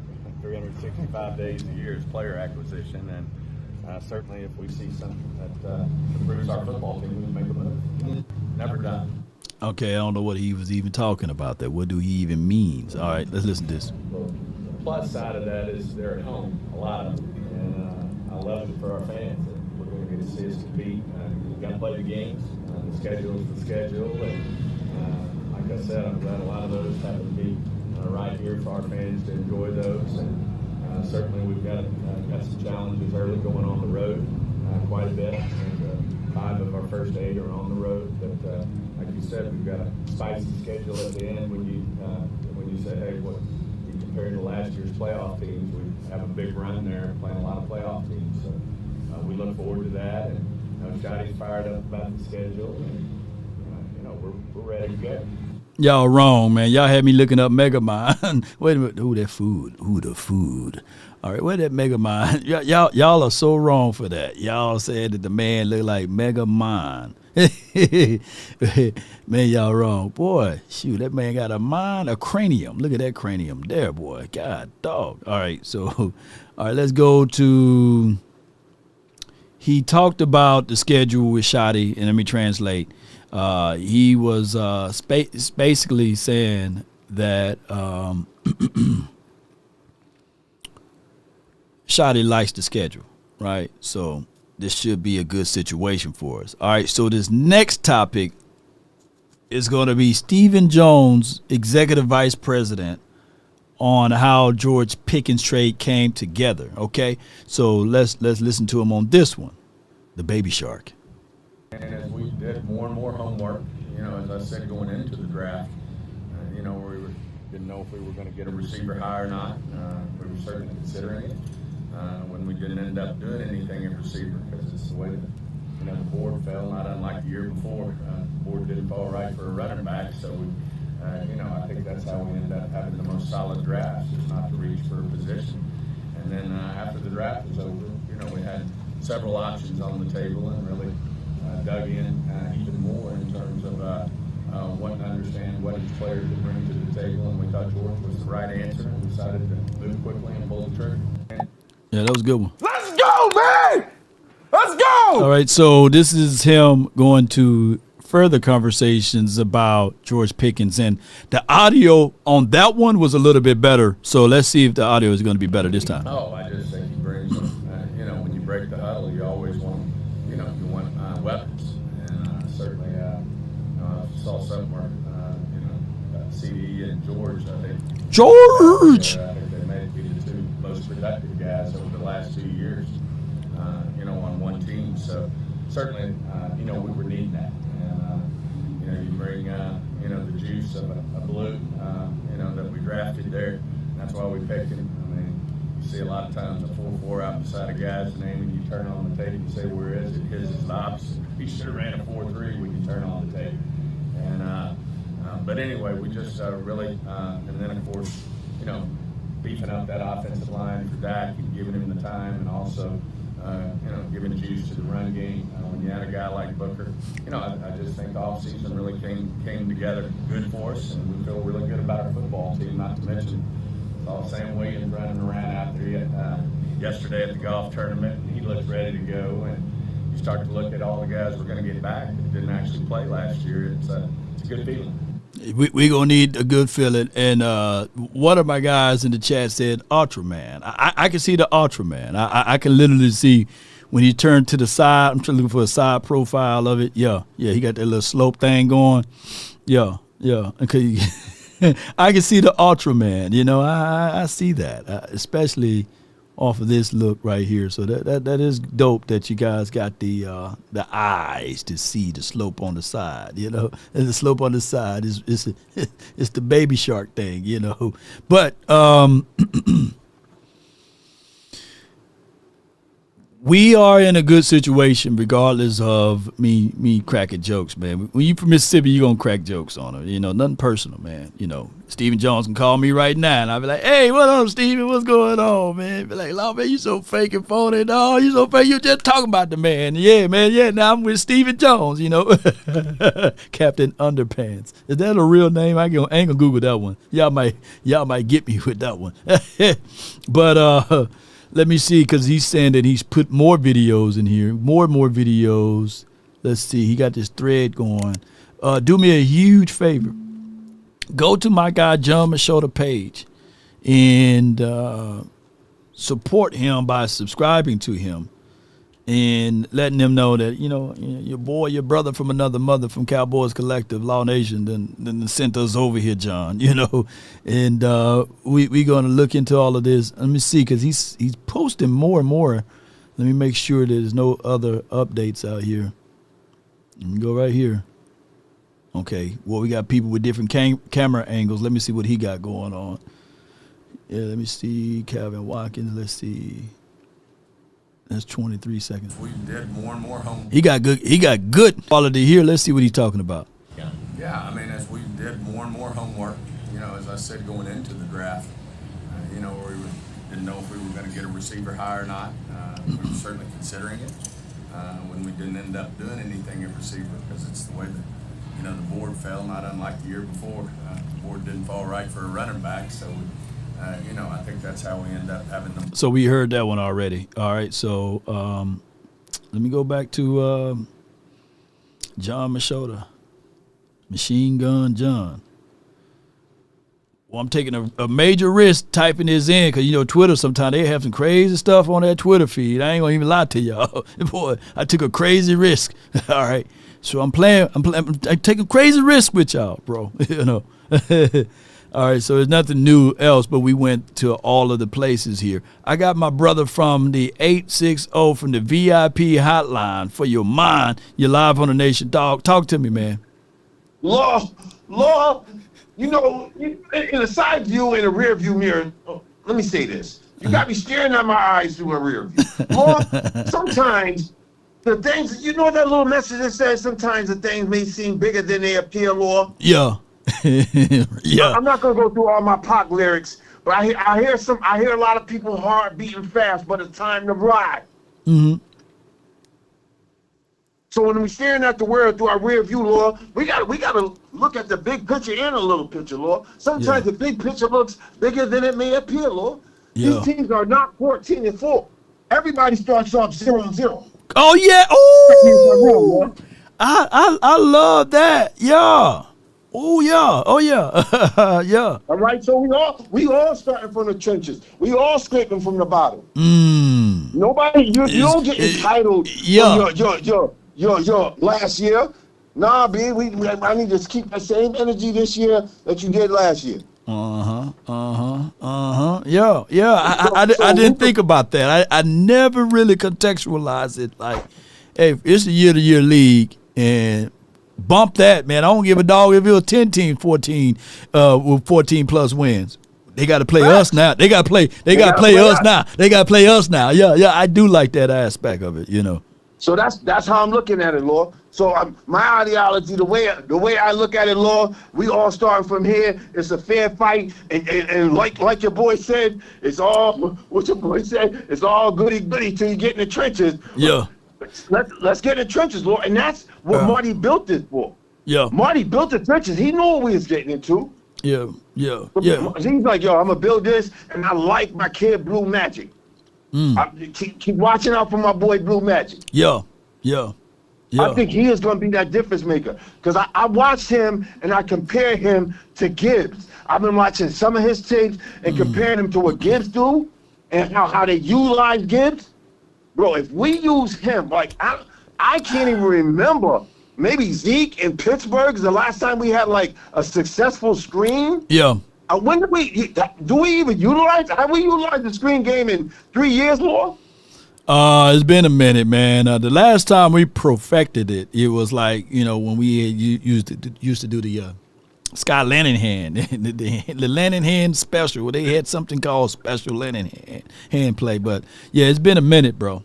365 days a year is player acquisition, and certainly if we see something that improves our football team, we make a move. Never done. Okay, I don't know what he was even talking about there. What do he even means? All right, let's listen to this. The plus side of that is they're at home, a lot of them, and I love it for our fans. And we're going to get to see us compete. We've got to play the games. The schedule is the schedule, and like I said, I'm glad a lot of those happen to be right here for our fans to enjoy those. And certainly we've got some challenges early going on the road, quite a bit. And 5 of our first 8 are on the road, but like you said, we've got a spicy schedule at the end. When you say, hey, what you compare to last year's playoff teams, we have a big run there, playing a lot of playoff teams. So we look forward to that, and Johnny's fired up about the schedule, and you know we're ready to go. Y'all wrong, man. Y'all had me looking up Megamind. Wait a minute. Who that food? Who the food? All right, where that Megamind? Y'all are so wrong for that. Y'all said that the man looked like Megamind. Man, y'all wrong. Boy, shoot, that man got a mind, a cranium. Look at that cranium there, boy. God, dog. All right, so, all right, let's go to, he talked about the schedule with Shotty, and let me translate. He was basically saying that Shotty likes the schedule, right? So this should be a good situation for us. All right, so this next topic is going to be Stephen Jones, Executive Vice President, on how George Pickens trade came together, okay? So let's listen to him on this one, the Baby Shark. And as we did more and more homework, you know, as I said going into the draft, you know, we didn't know if we were going to get a receiver high or not. We were certainly considering it. When we didn't end up doing anything at receiver, because it's the way that, you know, the board fell, not unlike the year before. The board didn't fall right for a running back, so we, you know, I think that's how we ended up having the most solid drafts, is not to reach for a position. And then after the draft was over, you know, we had several options on the table and really dug in even more in terms of wanting to understand what each player could bring to the table, and we thought George was the right answer and decided to move quickly and pull the trigger. Yeah, that was a good one. Let's go, man! Let's go! All right, so this is him going to further conversations about George Pickens, and the audio on that one was a little bit better, so let's see if the audio is going to be better this time. Oh, I just think he brings, you know, when you break the huddle, you always want, you know, you want weapons, and certainly I saw somewhere, you know, CD and George, I think. George! I think they may be the 2 most productive guys over the last 2 years, you know, on one team. So certainly, you know, we were needing that. And, you know, you bring, you know, the juice of a blue, you know, that we drafted there. And that's why we picked him. I mean, you see a lot of times a 4-4 out beside a guy's name, and you turn on the tape and say, where is it? His is the opposite. He should have ran a 4-3 when you turn on the tape. And, but anyway, we just really, and then of course, you know, beefing up that offensive line for Dak and giving him the time, and also, you know, giving juice to the run game. When you had a guy like Booker, you know, I just think the offseason really came together good for us, and we feel really good about our football team. Not to mention, saw Sam Williams running around out there yesterday at the golf tournament, and he looked ready to go. And you start to look at all the guys we're going to get back that didn't actually play last year, it's a good feeling. We gonna need a good feeling, and one of my guys in the chat said Ultraman. I can see the Ultraman. I can literally see when he turned to the side. I'm trying to look for a side profile of it. Yeah, he got that little slope thing going. Yeah. Okay, I can see the Ultraman. You know, I see that, especially off of this look right here. So that is dope that you guys got the eyes to see the slope on the side, you know. And the slope on the side is it's the baby shark thing, you know. But we are in a good situation regardless of me cracking jokes, man. When you from Mississippi, you're going to crack jokes on it. You know, nothing personal, man. You know, Stephen Jones can call me right now, and I'll be like, hey, what up, Stephen? What's going on, man? Be like, Lord, man, you so fake and phony. No, you so fake. You just talking about the man. Yeah, man. Yeah, now I'm with Stephen Jones, you know. Captain Underpants. Is that a real name? I ain't going to Google that one. Y'all might get me with that one. But, let me see, because he's saying that he's put more videos in here, more and more videos. Let's see. He got this thread going. Do me a huge favor. Go to my guy John Machota page and support him by subscribing to him and letting them know that, you know, your boy, your brother from another mother from Cowboys Collective, Law Nation, then sent us over here, John, you know. And we going to look into all of this. Let me see, because he's posting more and more. Let me make sure there's no other updates out here. Let me go right here. Okay, well, we got people with different camera angles. Let me see what he got going on. Yeah, let me see. Calvin Watkins, let's see. That's 23 seconds. We did more and more homework. He got good quality here. Let's see what he's talking about. Yeah, I mean, as we did more and more homework, you know, as I said going into the draft, you know, didn't know if we were going to get a receiver high or not. We were certainly considering it when we didn't end up doing anything at receiver because it's the way that, you know, the board fell, not unlike the year before. The board didn't fall right for a running back, so you know, I think that's how we end up having them. So we heard that one already. All right, so let me go back to John Machota, Machine Gun John. Well, I'm taking a major risk typing this in because, you know, Twitter sometimes they have some crazy stuff on that Twitter feed. I ain't going to even lie to y'all. Boy, I took a crazy risk. All right, so I'm taking a crazy risk with y'all, bro, you know. All right, so there's nothing new else, but we went to all of the places here. I got my brother from the 860 from the VIP hotline for your mind. You're live on the Nation Dog. Talk to me, man. Law, you know, in a side view and a rear view mirror, let me say this. You got me staring at my eyes through a rear view. Law, sometimes the things, you know that little message that says sometimes the things may seem bigger than they appear, Law? Yeah. Yeah. I'm not gonna go through all my Pac lyrics, but I hear a lot of people heart beating fast, but it's time to ride. Mm-hmm. So when we're staring at the world through our rear view, Lord, we gotta look at the big picture and a little picture, Lord. Sometimes the big picture looks bigger than it may appear, Lord. Yeah. These teams are not 14-4. Everybody starts off 0-0. Oh yeah. Oh, I love that. Yeah. Oh yeah, yeah. All right, so we all starting from the trenches. We all scraping from the bottom. Nobody, you don't get entitled. Your last year. Nah, B, I need to keep that same energy this year that you did last year. Yeah. I didn't think about that. I never really contextualized it. Like, hey, it's a year-to-year league and. Bump that, man. I don't give a dog if it was 10 teams, 14 with 14 plus wins. They got to play us now. They got to play us now. They got to play us now. Yeah, I do like that aspect of it, you know. So that's how I'm looking at it, Law. So my ideology, the way I look at it, Law, we all starting from here. It's a fair fight, and like your boy said, it's all what your boy said. It's all goody till you get in the trenches. Yeah. Let's get in the trenches, Lord, and that's what Marty built this for. Yeah, Marty built the trenches. He knew what we was getting into. Yeah. He's like, yo, I'm gonna build this, and I like my kid Blue Magic. Keep watching out for my boy Blue Magic. Yeah. Yeah. Yeah. I think he is going to be that difference maker because I watched him and I compare him to Gibbs. I've been watching some of his tapes and comparing him to what Gibbs do and how they utilize Gibbs. Bro, if we use him, like I can't even remember. Maybe Zeke in Pittsburgh is the last time we had like a successful screen. Yeah. When do we even utilize? Have we utilized the screen game in 3 years more? It's been a minute, man. The last time we perfected it, it was like, when we used to do the Scott Lenihan, the Lenihan special, where they had something called special Lenihan hand play. But yeah, it's been a minute, bro.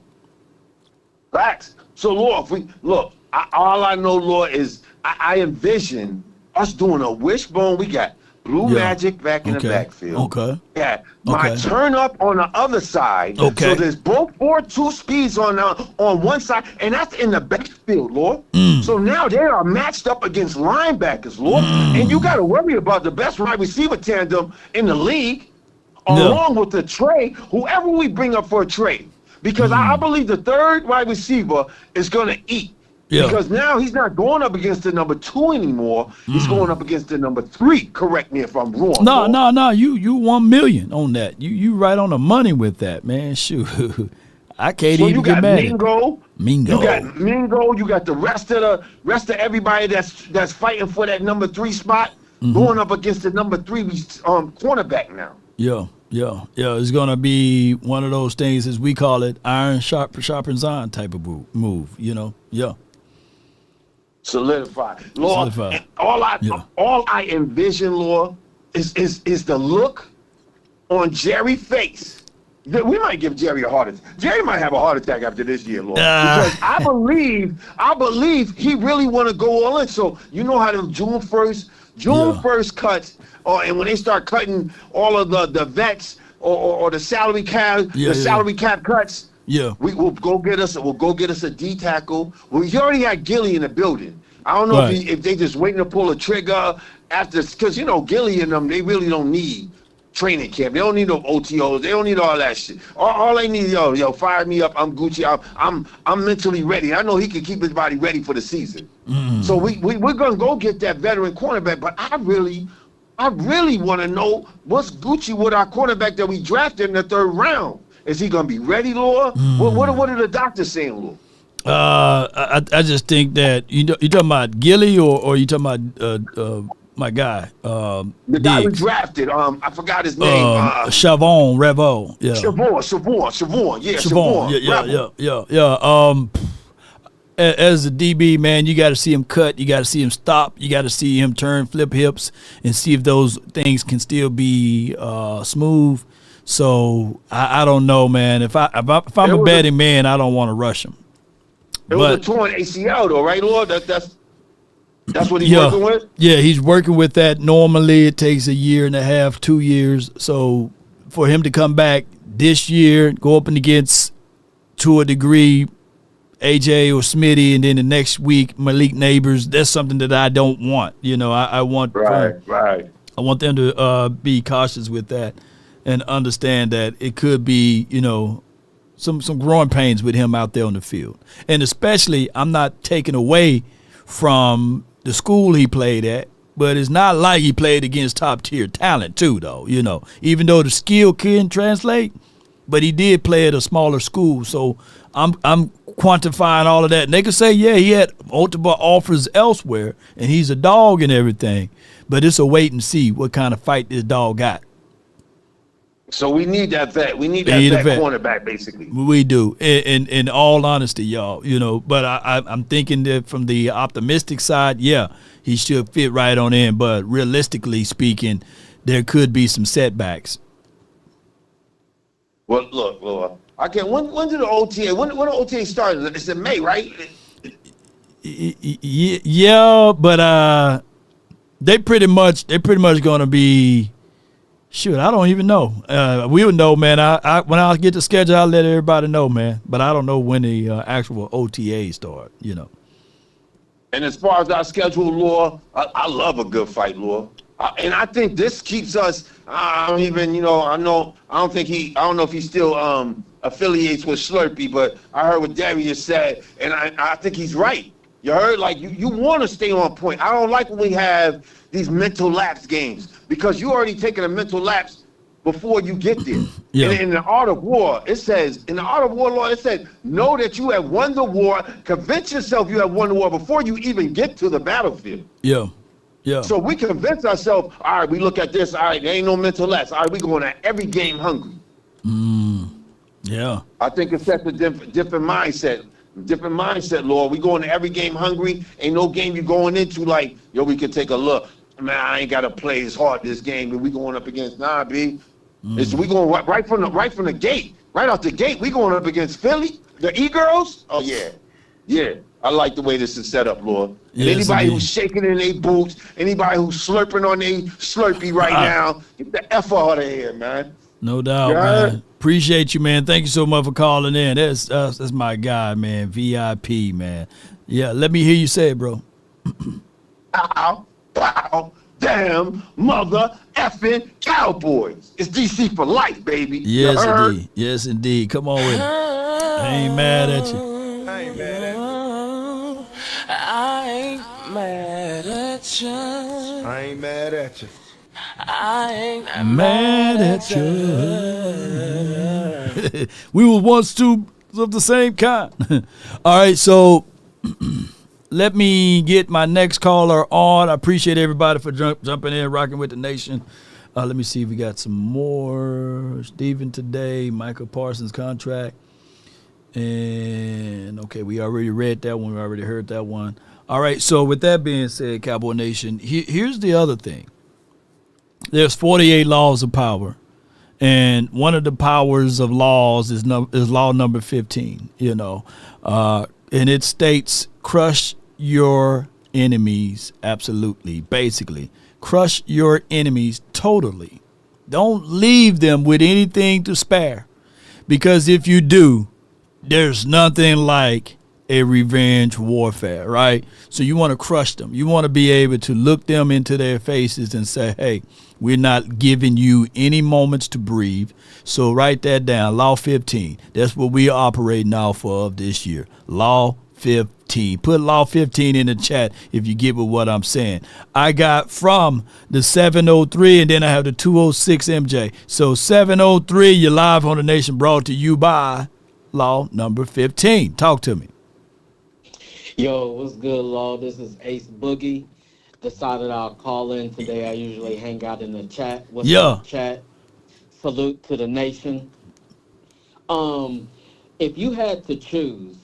Facts. So, Lord, all I know, Lord, is I envision us doing a wishbone. We got Blue Magic back in the backfield. Okay. Yeah. My turn up on the other side. Okay. So there's both 4-2 speeds on one side, and that's in the backfield, Lord. So now they are matched up against linebackers, Lord. And you got to worry about the best wide receiver tandem in the league, along with the trade, whoever we bring up for a trade. Because I believe the third wide receiver is going to eat. Yeah. Because now he's not going up against the number 2 anymore. He's going up against the number 3. Correct me if I'm wrong. No. You 1 million on that. You right on the money with that, man. Shoot. I can't even get mad. Mingo. You got Mingo. You got the rest of everybody that's fighting for that number 3 spot going up against the number 3 cornerback now. Yeah. It's gonna be one of those things, as we call it, iron sharpens iron type of move. Yeah. Solidify, Lord. All I envision, Lord, is the look on Jerry's face. We might give Jerry a heart attack. Jerry might have a heart attack after this year, Lord. Because I believe he really want to go all in. So you know how them June 1st cuts, and when they start cutting all of the vets or the salary cap, salary cap cuts. Yeah, we'll go get us a D tackle. Well, you already had Gilly in the building. I don't know if they just waiting to pull a trigger after, because Gilly and them, they really don't need training camp. They don't need no OTOs. They don't need all that shit. All they need, fire me up. I'm Gucci. I'm mentally ready. I know he can keep his body ready for the season. So we're gonna go get that veteran cornerback. But I really want to know what's Gucci with our cornerback that we drafted in the 3rd round. Is he gonna be ready, Lord? What are the doctors saying, Lord? I just think that you talking about Gilly or you talking about my guy, the guy we drafted. I forgot his name. Chavon Revo. Yeah. Chavon. Yeah. Chavon. Yeah. As a DB, man, you got to see him cut. You got to see him stop. You got to see him turn, flip hips, and see if those things can still be smooth. So I don't know, man. If I'm a betting man, I don't want to rush him. It was a torn ACL, though, right, Lord? That's what he's working with? Yeah, he's working with that. Normally, it takes 1.5 years, 2 years. So for him to come back this year, go up and against, to a degree, AJ or Smitty, and then the next week, Malik Neighbors, that's something that I don't want. I want I want them to be cautious with that and understand that it could be, some growing pains with him out there on the field. And especially, I'm not taking away from the school he played at, but it's not like he played against top-tier talent too, though, Even though the skill couldn't translate, but he did play at a smaller school. So I'm quantifying all of that. And they could say, yeah, he had multiple offers elsewhere, and he's a dog and everything. But it's a wait and see what kind of fight this dog got. So we need that vet. We need that vet cornerback, basically. We do, in all honesty, y'all. But I'm thinking that from the optimistic side, yeah, he should fit right on in. But realistically speaking, there could be some setbacks. Well, look, when did the OTA? When the OTA started? It's in May, right? Yeah, but they pretty much going to be. Shoot, I don't even know. We would know, man. When I get the schedule, I'll let everybody know, man. But I don't know when the actual OTA start, And as far as our schedule, Law, I love a good fight, Law. And I think this keeps us. I don't know if he's still affiliates with Slurpee, but I heard what Darius said, and I think he's right. You heard? Like, you want to stay on point. I don't like when we have these mental lapse games because you already taken a mental lapse before you get there. Yeah. In the art of war, it says, in the art of war law, it said, know that you have won the war, convince yourself you have won the war before you even get to the battlefield. Yeah. Yeah. So we convince ourselves, all right, we look at this, all right, there ain't no mental lapse. All right, we going at every game hungry. Yeah. I think it sets a different mindset. Different mindset, Lord. We going to every game hungry. Ain't no game you going into like, yo, we can take a look. Man, I ain't gotta play as hard this game, but we going up against B. It's we going right from the gate, right out the gate. We going up against Philly, the E-girls. Oh yeah, yeah. I like the way this is set up, Lord. And Yes, anybody indeed. who's shaking in their boots, anybody who's slurping on their Slurpee right now, get the F out of here, man. No doubt, Yeah. man. Appreciate you, man. Thank you so much for calling in. That's my guy, man. VIP, man. Yeah, let me hear you say it, bro. Bow, damn, mother effing Cowboys. It's DC for life, baby. You Yes, heard? indeed. Yes, indeed. Come on with it. I ain't mad at you. I ain't mad at you. I ain't mad at you. I ain't mad at you. I ain't Mad at you. We were once two of the same kind. All right, so let me get my next caller on. I appreciate everybody for jumping in, rocking with the nation. Let me see if we got some more. Stephen today, Michael Parsons contract. And, okay, we already read that one. We already heard that one. All right, so with that being said, Cowboy Nation, here's the other thing. There's 48 laws of power, and one of the powers of laws is law number 15, and it states crush your enemies, absolutely, basically. Crush your enemies totally. Don't leave them with anything to spare, because if you do, there's nothing like a revenge warfare, right? So you want to crush them. You want to be able to look them into their faces and say, hey, we're not giving you any moments to breathe. So write that down, Law 15. That's what we are operating off of this year. Law 15. Put Law 15 in the chat if you get with what I'm saying. I got from the 703 and then I have the 206 MJ. So 703, you're live on the nation, brought to you by Law number 15. Talk to me. Yo, what's good, Law? This is Ace Boogie. Decided I'll call in today. I usually hang out in the chat. What's up, chat? Salute to the nation. If you had to choose,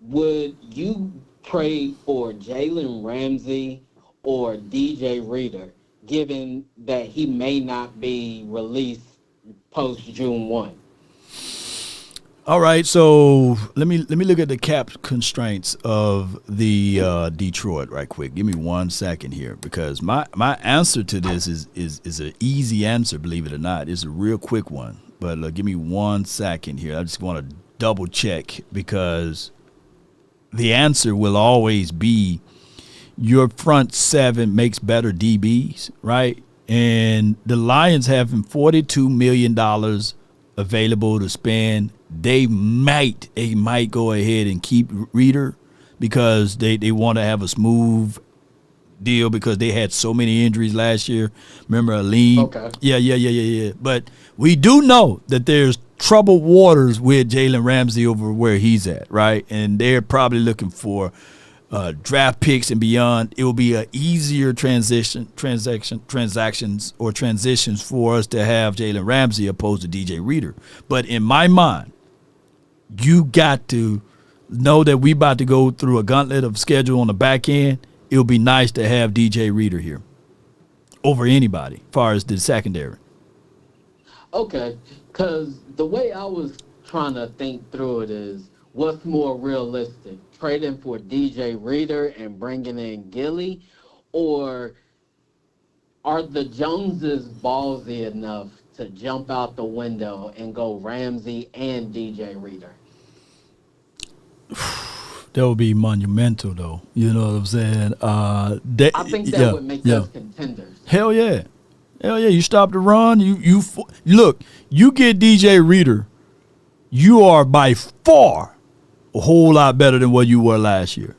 would you trade for Jalen Ramsey or DJ Reader, given that he may not be released post June 1? All right, so let me look at the cap constraints of the Detroit right quick. Give me 1 second here, because my answer to this is an easy answer, believe it or not. It's a real quick one, but give me 1 second here. I just want to double check, because the answer will always be your front seven makes better DBs, right? And the Lions having $42 million available to spend. They might go ahead and keep Reader because they want to have a smooth deal because they had so many injuries last year. Remember Aline? Okay. Yeah. But we do know that there's troubled waters with Jalen Ramsey over where he's at, right? And they're probably looking for draft picks and beyond. It will be an easier transitions for us to have Jalen Ramsey opposed to DJ Reader. But in my mind, you got to know that we about to go through a gauntlet of schedule on the back end. It'll be nice to have DJ Reader here over anybody as far as the secondary. Okay, because the way I was trying to think through it is, what's more realistic, trading for DJ Reader and bringing in Gilly, or are the Joneses ballsy enough to jump out the window and go Ramsey and DJ Reader? That would be monumental, though. You know what I'm saying? I think that would make us contenders. Hell yeah. You stop the run. You look. You get DJ Reader you are by far a whole lot better than what you were last year,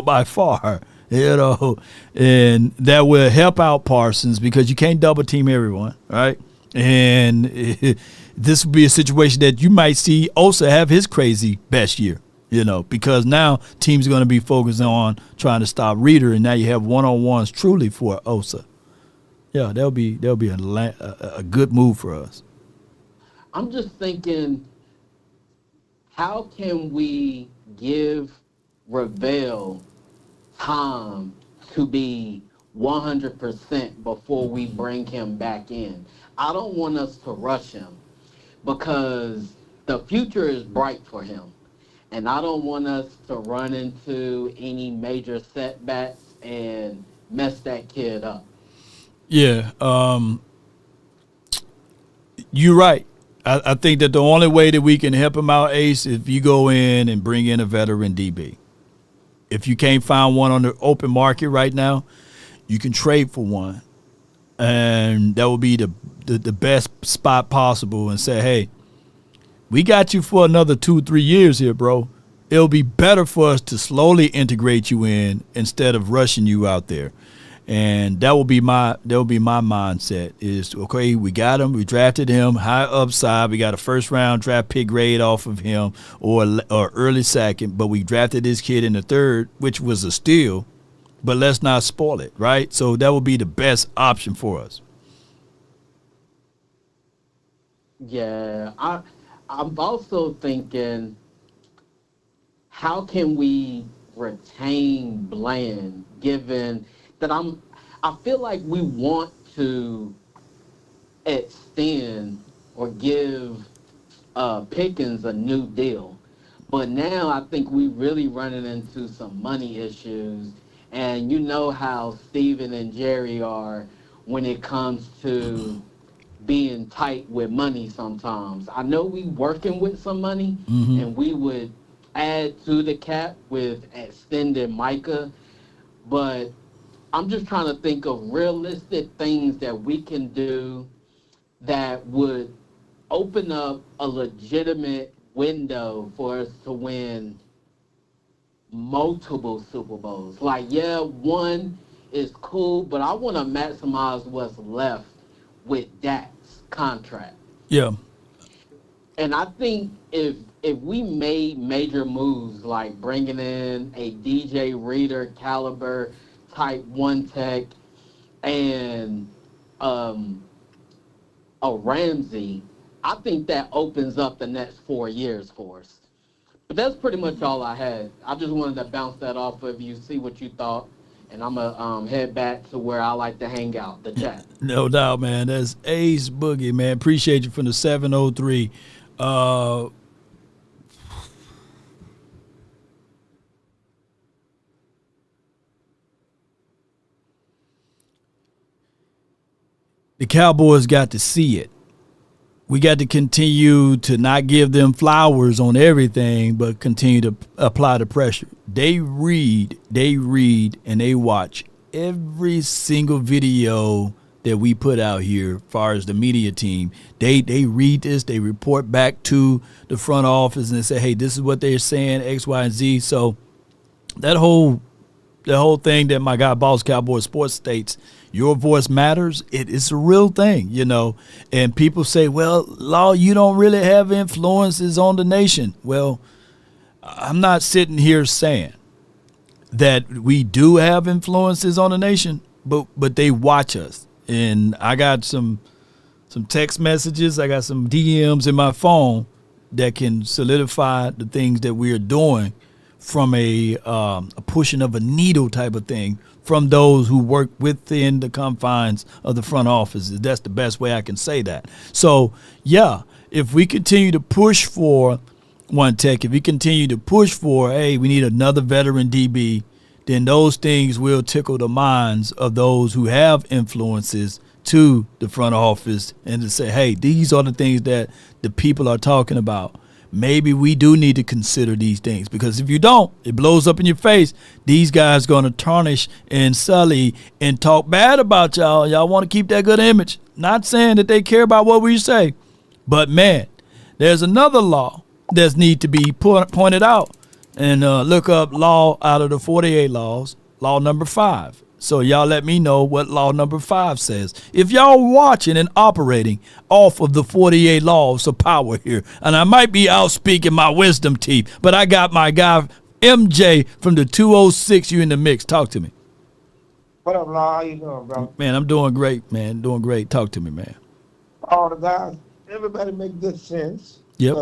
by far, and that will help out Parsons because you can't double team everyone, right? And this will be a situation that you might see Osa have his crazy best year, because now teams are going to be focused on trying to stop Reader, and now you have one-on-ones truly for Osa. Yeah, that'll be a good move for us. I'm just thinking, how can we give Ravel time to be 100% before we bring him back in? I don't want us to rush him because the future is bright for him. And I don't want us to run into any major setbacks and mess that kid up. Yeah, you're right. I think that the only way that we can help him out, Ace, is if you go in and bring in a veteran DB. If you can't find one on the open market right now, you can trade for one. And that will be the best spot possible and say, hey, we got you for another 2-3 years here, bro. It'll be better for us to slowly integrate you in instead of rushing you out there. And that will be my mindset is, okay, we got him, we drafted him, high upside, we got a first-round draft pick grade off of him or early second, but we drafted this kid in the third, which was a steal, but let's not spoil it, right? So that will be the best option for us. Yeah, I'm also thinking, how can we retain Bland given that I feel like we want to extend or give Pickens a new deal. But now I think we really running into some money issues. And you know how Steven and Jerry are when it comes to being tight with money sometimes. I know we working with some money, and we would add to the cap with extending Micah, but I'm just trying to think of realistic things that we can do that would open up a legitimate window for us to win multiple Super Bowls. Like, yeah, one is cool, but I want to maximize what's left with Dak's contract. Yeah. And I think if we made major moves like bringing in a DJ Reader caliber type one tech and a Ramsey, I think that opens up the next 4 years for us. But that's pretty much all I had. I just wanted to bounce that off of you, see what you thought, and I'm going to head back to where I like to hang out, the chat. No doubt, man. That's Ace Boogie, man. Appreciate you from the 703. The Cowboys got to see it. We got to continue to not give them flowers on everything, but continue to apply the pressure. They read, and they watch every single video that we put out here as far as the media team. They read this, they report back to the front office and say, hey, this is what they're saying, X, Y, and Z. So that whole thing that my guy Boss Cowboy Sports states, your voice matters, it's a real thing, and people say, well, Law, you don't really have influences on the nation. Well, I'm not sitting here saying that we do have influences on the nation, but they watch us. And I got some text messages, I got some DMs in my phone that can solidify the things that we are doing from a pushing of a needle type of thing from those who work within the confines of the front office. That's the best way I can say that. So, yeah, if we continue to push for one tech, if we continue to push for, hey, we need another veteran DB, then those things will tickle the minds of those who have influences to the front office and to say, hey, these are the things that the people are talking about. Maybe we do need to consider these things, because if you don't, it blows up in your face. These guys going to tarnish and sully and talk bad about y'all. Y'all want to keep that good image. Not saying that they care about what we say, but man, there's another law that need to be pointed out. And look up law out of the 48 laws, law number 5. So y'all let me know what law number 5 says. If y'all watching and operating off of the 48 laws of power here, and I might be out speaking my wisdom teeth, but I got my guy MJ from the 206. You in the mix. Talk to me. What up, Law? How you doing, bro? Man, I'm doing great, man. Doing great. Talk to me, man. All the guys, everybody make good sense. Yep.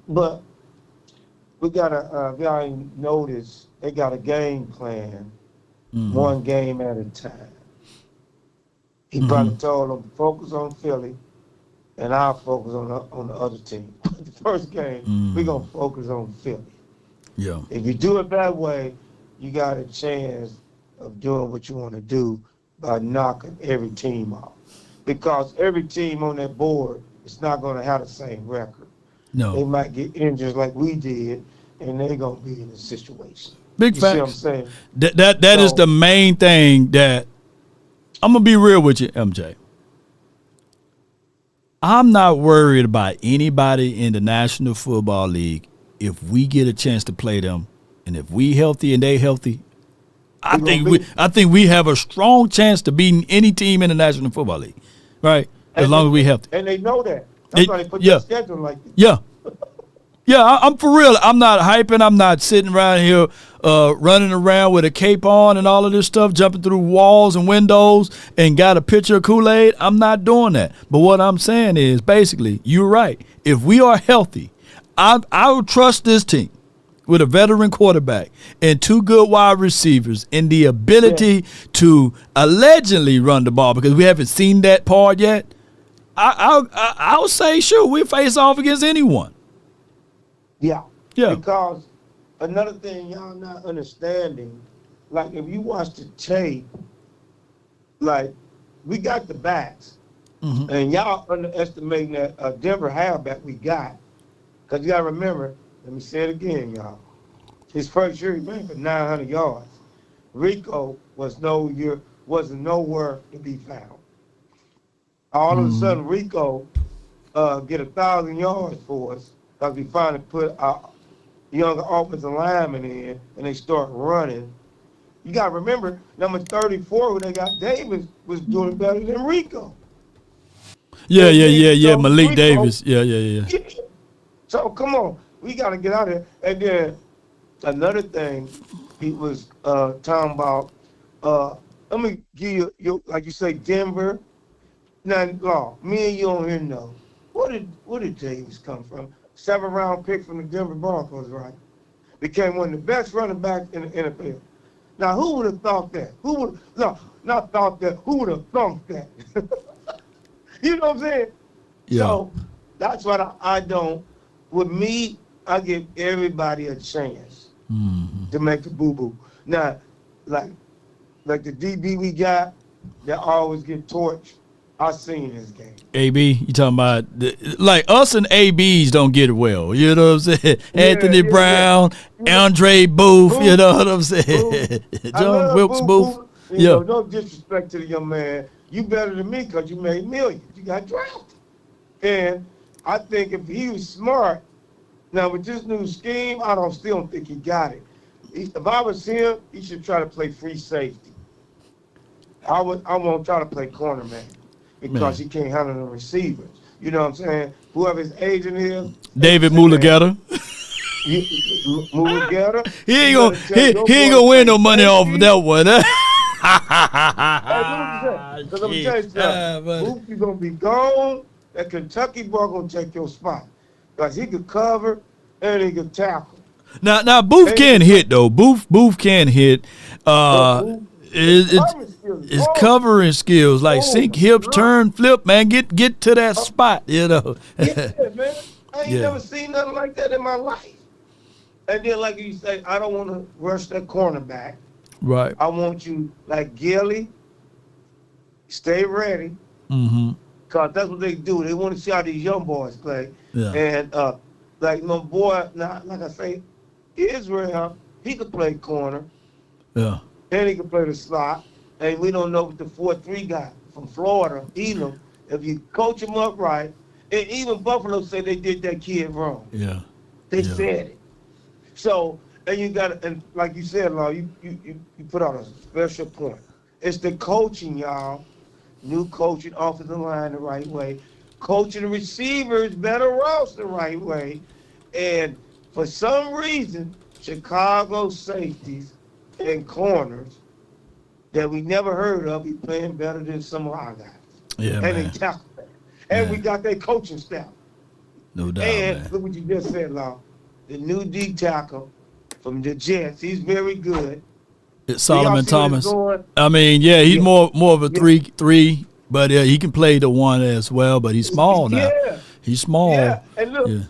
But we gotta, if y'all ain't notice, they got a game plan, one game at a time. He probably told them focus on Philly, and I'll focus on the other team. The first game, we're gonna focus on Philly. Yeah. If you do it that way, you got a chance of doing what you want to do by knocking every team off. Because every team on that board is not going to have the same record. No. They might get injured like we did, and they're going to be in a situation. Big you facts. See what I'm saying? That is the main thing that I'm going to be real with you, MJ. I'm not worried about anybody in the National Football League if we get a chance to play them, and if we healthy and they healthy, I think we have a strong chance to beating any team in the National Football League, right? As long as we healthy. And they know that. That's why they put their schedule like this. Yeah. Yeah, I'm for real. I'm not hyping. I'm not sitting around here running around with a cape on and all of this stuff, jumping through walls and windows and got a pitcher of Kool-Aid. I'm not doing that. But what I'm saying is, basically, you're right. If we are healthy, I would trust this team with a veteran quarterback and 2 good wide receivers and the ability to allegedly run the ball, because we haven't seen that part yet. I'll say, sure, we face off against anyone. Yeah. Yeah. Because another thing y'all not understanding, like if you watch the tape, like we got the backs, and y'all underestimating that Denver halfback we got. Because you got to remember, let me say it again, y'all. His first year, he ran for 900 yards. Rico wasn't nowhere to be found. All of a sudden, Rico get 1,000 yards for us because we finally put our younger offensive lineman in, and they start running. You got to remember, number 34, who they got, Davis, was doing better than Rico. Yeah. Malik Rico, Davis. Yeah. So come on, we got to get out of here. And then another thing he was talking about, let me give you, like you say, Denver. Now, Law, me and you on here know. Where did Davis come from? 7th-round pick from the Denver Broncos, right? Became one of the best running backs in the NFL. Now, who would have thought that? Who would have thought that? You know what I'm saying? Yeah. So that's what I don't. With me, I give everybody a chance to make a boo-boo. Now, like the DB we got, they always get torched. I seen this game. AB, you talking about like us and ABs don't get it well. You know what I'm saying? Anthony Brown, Andre Booth. You know what I'm saying? John Wilkes Booth. You know, no disrespect to the young man. You better than me because you made millions. You got drafted. And I think if he was smart, now with this new scheme, I still don't think he got it. If I was him, he should try to play free safety. I won't try to play cornerman because he can't handle the receivers. You know what I'm saying? Whoever his agent is. David Mulugeta. Mulugeta. He ain't gonna win no money off of that one. Because I'm telling you, Booth is gonna be gone. That Kentucky boy gonna take your spot because he could cover and he could tackle. Now Booth can hit though. Booth can hit. It's covering skills like sink, hips, turn, flip. Man, get to that spot. You know. Yeah, man. I ain't never seen nothing like that in my life. And then, like you say, I don't want to rush that cornerback. Right. I want you like Gilly. Stay ready. Cause that's what they do. They want to see how these young boys play. Yeah. And like my boy, now like I say, Israel, he could play corner. Yeah. And he could play the slot. And we don't know what the 4-3 guy from Florida, Elam. If you coach him up right, And even Buffalo said they did that kid wrong. Yeah. They said it. So, and you got, and like you said, Law, you put out a special point. It's the coaching, y'all. New coaching, offensive line the right way. Coaching the receivers better routes the right way. And for some reason, Chicago safeties and corners that we never heard of be playing better than some of our guys. Yeah, and man. they tackle better. And we got that coaching staff. No doubt, And man. look what you just said, Law. The new D tackle from the Jets, he's very good. It's Solomon See where it's Thomas. going? I mean, yeah, he's more of a three, but he can play the one as well. But he's small now. Yeah. He's small. Yeah, and look, Yeah.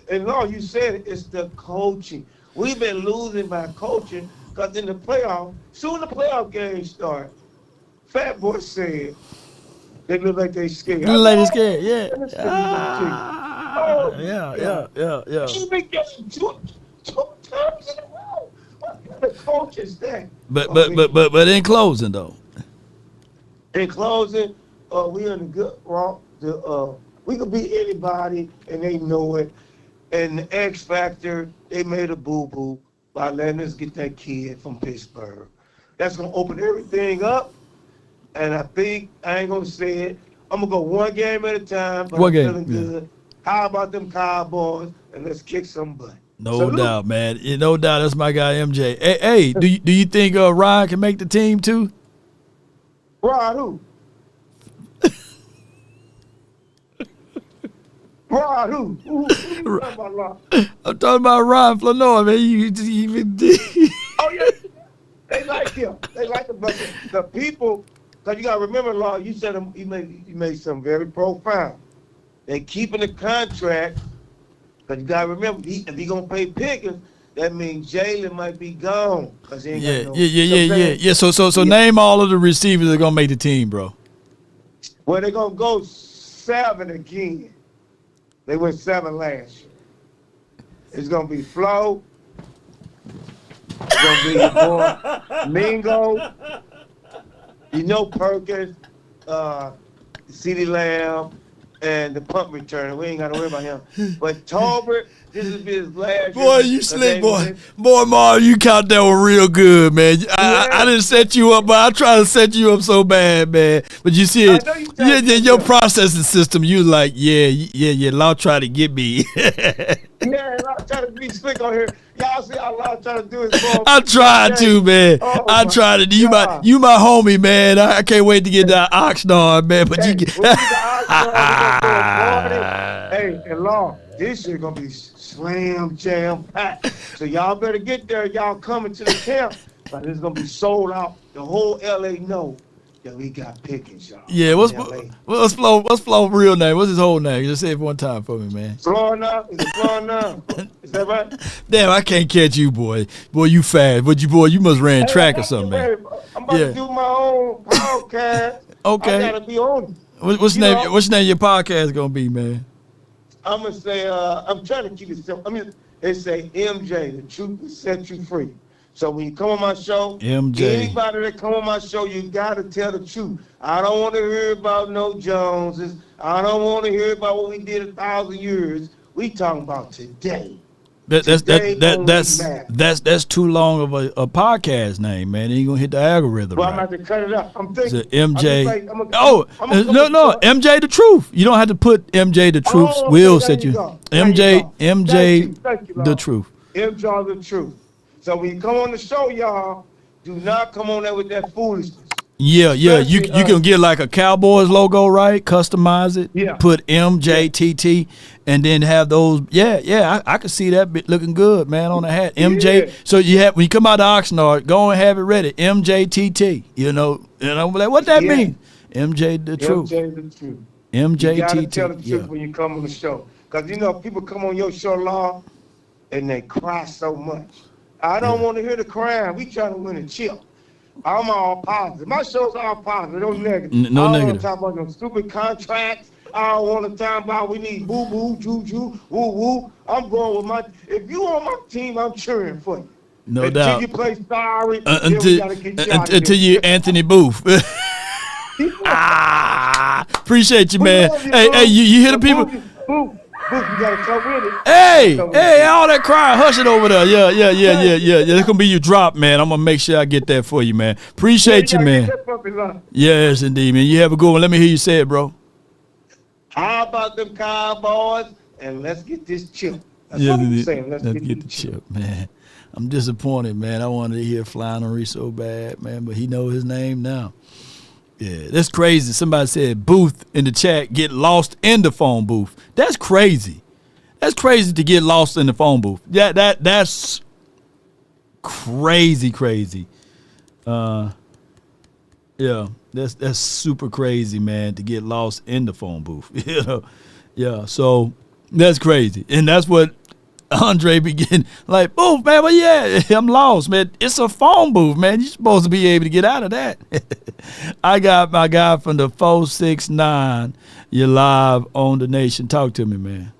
and Law, you said it's the coaching. We've been losing by coaching because in the playoff, soon the playoff games start, Fat Boy said they look like they scared. Look like they scared, yeah. Oh, Yeah. He's been getting two times in a row. What kind of coach is that? But in closing though. In closing, we in a good rock. We could beat anybody, and they know it. And the X Factor, they made a boo-boo by letting us get that kid from Pittsburgh. That's going to open everything up. And I think, I ain't going to say it, I'm going to go one game at a time, but I'm feeling good. How about them Cowboys? And let's kick some butt. No doubt, man. No doubt. That's my guy, MJ. Hey, do you think Ryan can make the team too? Ryan who? Ryan who? Who you talking about, Law? I'm talking about Ryan Flanoy, man. Oh, yeah. They like him. They like him. But the people, because you got to remember, Law, you said he made something very profound. They keeping the contract, because you got to remember, if he going to pay Pickens, that means Jalen might be gone. Cause he ain't got no, Yeah. So name all of the receivers that are going to make the team, bro. Well, they're going to go 7 again. They went 7 last year. It's going to be Flo. It's going to be your boy Mingo. You know Perkins, CeeDee Lamb, and the punt returner. We ain't got to worry about him. But Tolbert, this will be his last Boy, year. you slick, boy. Boy, Mar, you count that one real good, man. I didn't set you up, but I try to set you up so bad, man. But you see it, your processing system, you like, yeah, Law try to get me. Yeah, Law try to be slick on here. Y'all see how Law try to do his ball. I tried to, man. I tried to. You my homie, man. I can't wait to get that Oxnard, man. But you get. Hey, and Law, this year gonna be slam jam packed. So y'all better get there. Y'all coming to the camp, but it's gonna be sold out. The whole LA know that we got Pickens, y'all. Yeah, what's Flo real name? What's his whole name? Just say it one time for me, man. Florida, is it Florida? Is that right? Damn, I can't catch you, boy. Boy, you fast. But you must ran track or something, man. I'm about to do my own podcast. Okay. I gotta be on it. What's name your podcast gonna be, man? I'm gonna say I'm trying to keep it simple. I mean, they say MJ, the truth will set you free. So when you come on my show, anybody that come on my show, you gotta tell the truth. I don't want to hear about no Joneses. I don't want to hear about what we did 1,000 years. We talking about today. That's too long of a podcast name, man. You gonna hit the algorithm. Well, right. I'm going to cut it up. I'm thinking. MJ. MJ the Truth. You don't have to put MJ the Truth. Will set you. MJ the Truth. MJ the Truth. So when you come on the show, y'all, do not come on there with that foolishness. Yeah. You can get like a Cowboys logo, right? Customize it. Yeah. Put MJTT, and then have those. Yeah. I can see that looking good, man, on the hat. MJ. Yeah. So you have when you come out to Oxnard, go and have it ready. MJTT. And I'm like, what that mean? MJ the Truth. MJ the Truth. MJTT. You gotta tell the truth when you come on the show, because people come on your show, Law, and they cry so much. I don't want to hear the crying. We trying to win a chip. I'm all positive. My show's all positive, no negative. No I don't negative. want to talk about them stupid contracts. I don't want to talk about we need boo-boo, juju, woo-woo. I'm going with my – if you on my team, I'm cheering for you. No doubt. Until you play sorry, then we got to get you out of until here. you Anthony Booth. Appreciate you, We man. love you, Hey, boo. hey, you hear the But people? Boo, you gotta come with it. Hey, Come with hey, it. all that crying, hush it over there. Yeah. That's gonna be your drop, man. I'm gonna make sure I get that for you, man. Appreciate you, gotta man. get that puppy love. Yes, indeed, man. You have a good one. Let me hear you say it, bro. How about them Cowboys? And let's get this chip. That's Yes, what I'm indeed. saying. Let's Let's get get the chip, man. I'm disappointed, man. I wanted to hear Flying on Reese so bad, man, but he know his name now. Yeah, that's crazy. Somebody said Booth in the chat, get lost in the phone booth. That's crazy. That's crazy to get lost in the phone booth. That's crazy. Yeah, that's super crazy, man, to get lost in the phone booth. You know, yeah. So that's crazy, and that's what Andre began like. Booth, man, well, yeah, I'm lost, man. It's a phone booth, man. You're supposed to be able to get out of that. I got my guy from the 469. You're live on the nation. Talk to me, man.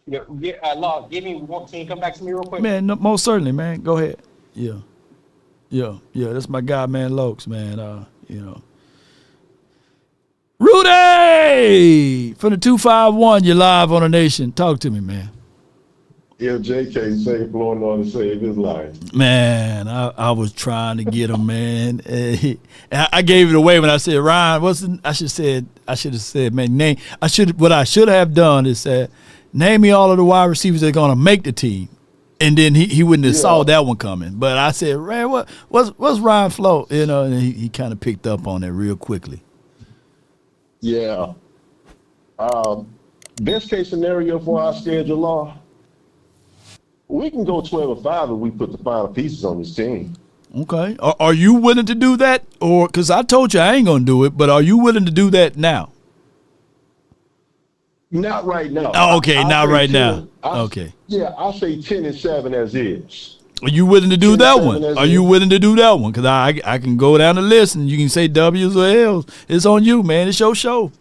Law, give me one. Can you come back to me real quick? Man, no, most certainly, man. Go ahead. Yeah. That's my guy, man, Lokes, man. Rudy from the 251. You're live on the nation. Talk to me, man. JK saved Florida to save his life. Man, I was trying to get him, man. I gave it away when I said Ryan. I should have said, man, name. What I should have done is said, name me all of the wide receivers that are gonna make the team. And then he wouldn't have saw that one coming. But I said, Ryan, what's Ryan Flo? You know, and he kind of picked up on it real quickly. Yeah. Best case scenario for our schedule, Law, we can go 12-5 if we put the final pieces on this team. Okay. Are you willing to do that? Or because I told you I ain't gonna do it, but are you willing to do that now? Not right now. Oh, okay, not right 10, now. Okay. Yeah, I'll say 10-7 as is. Are you willing to do that one? as Are you is. willing to do that one? Because I can go down the list and you can say W's or L's. It's on you, man. It's your show.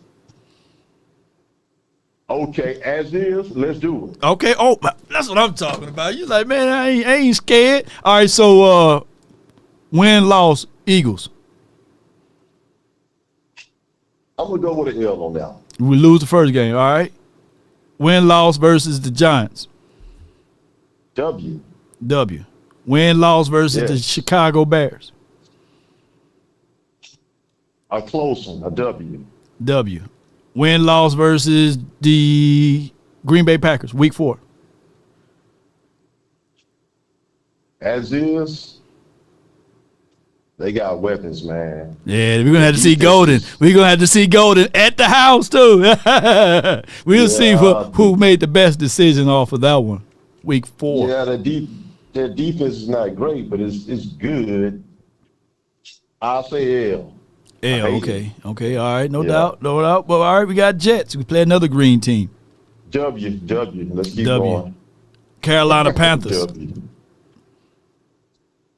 Okay, as is, let's do it. Okay. Oh, that's what I'm talking about. You like, man, I ain't scared. All right, so win, loss, Eagles. I'm going to go with an L on that. We lose the first game, all right? Win, loss versus the Giants. W. Win, loss versus the Chicago Bears. A close one, a W. Win, loss versus the Green Bay Packers, week 4. As is, they got weapons, man. Yeah, we're going to have to see Golden. We're going to have to see Golden at the house, too. We'll see who made the best decision off of that one, week 4. Yeah, their defense is not great, but it's good. I'll say L. Okay, all right, no doubt. But all right, we got Jets. We play another green team. W. Let's keep going. Carolina Panthers. W.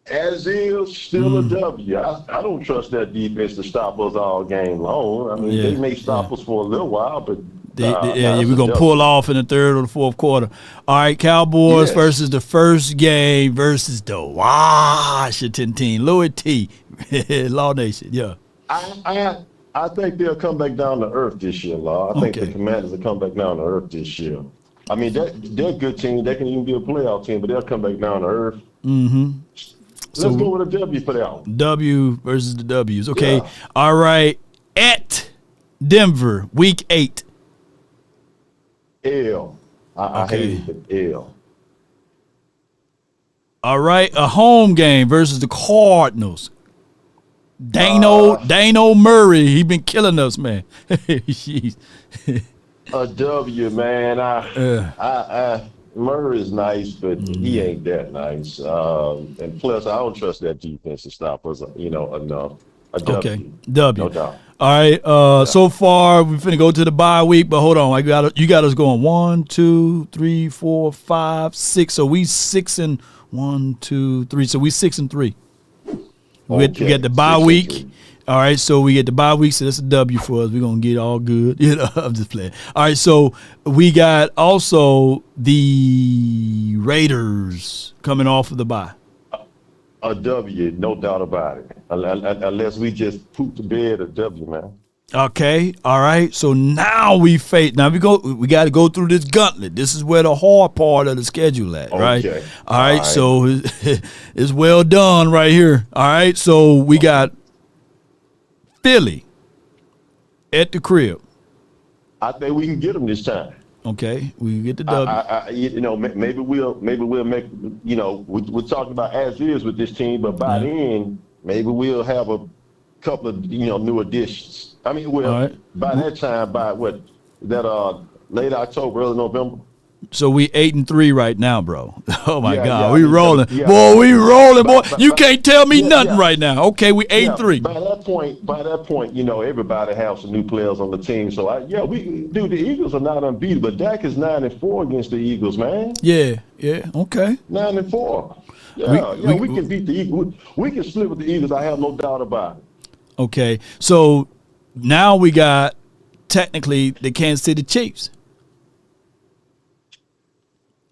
As is, still a W. I don't trust that defense to stop us all game long. I mean, they may stop us for a little while, but we're going to pull off in the third or the fourth quarter. All right, Cowboys versus the first game versus the Washington team. Louis T. Law Nation, yeah. I think they'll come back down to earth this year, Law. I think the Commanders will come back down to earth this year. I mean, they're a good team. They can even be a playoff team, but they'll come back down to earth. Mm-hmm. Let's go with a W for that one. W versus the W's. Okay. Yeah. All right. At Denver, week 8. L. I hate it, L. All right. A home game versus the Cardinals. Dano Murray, he been killing us, man. Jeez. A W, man. Murray's nice, but he ain't that nice. And plus, I don't trust that defense to stop us, enough. A W. Okay, W. No doubt. All right. So far, we're finna go to the bye week, but hold on. You got us going 1, 2, 3, 4, 5, 6. So we 6 and 1, 2, 3. So we 6 and 3. We get the bye week. All right, so we get the bye week, so that's a W for us. We're going to get all good. I'm just playing. All right, so we got also the Raiders coming off of the bye. A W, no doubt about it. Unless we just poop the bed, a W, man. Okay, all right. So now we face. Now we got to go through this gauntlet. This is where the hard part of the schedule at, right? Okay. All right. So it's well done right here. All right. So we got Philly at the crib. I think we can get them this time. Okay, we get the W. Maybe we'll make. We're talking about as is with this team, but by then maybe we'll have a couple of new additions. I mean, by that time, by late October, early November. So we 8-3 right now, bro. Oh my God, yeah, we rolling, boy. We rolling, boy. You can't tell me nothing right now. Okay, we 8-3. By that point, everybody has some new players on the team. So the Eagles are not unbeaten, but Dak is 9-4 against the Eagles, man. Yeah, okay. 9-4. We can beat the Eagles. We can split with the Eagles. I have no doubt about it. Okay, so now we got technically the Kansas City Chiefs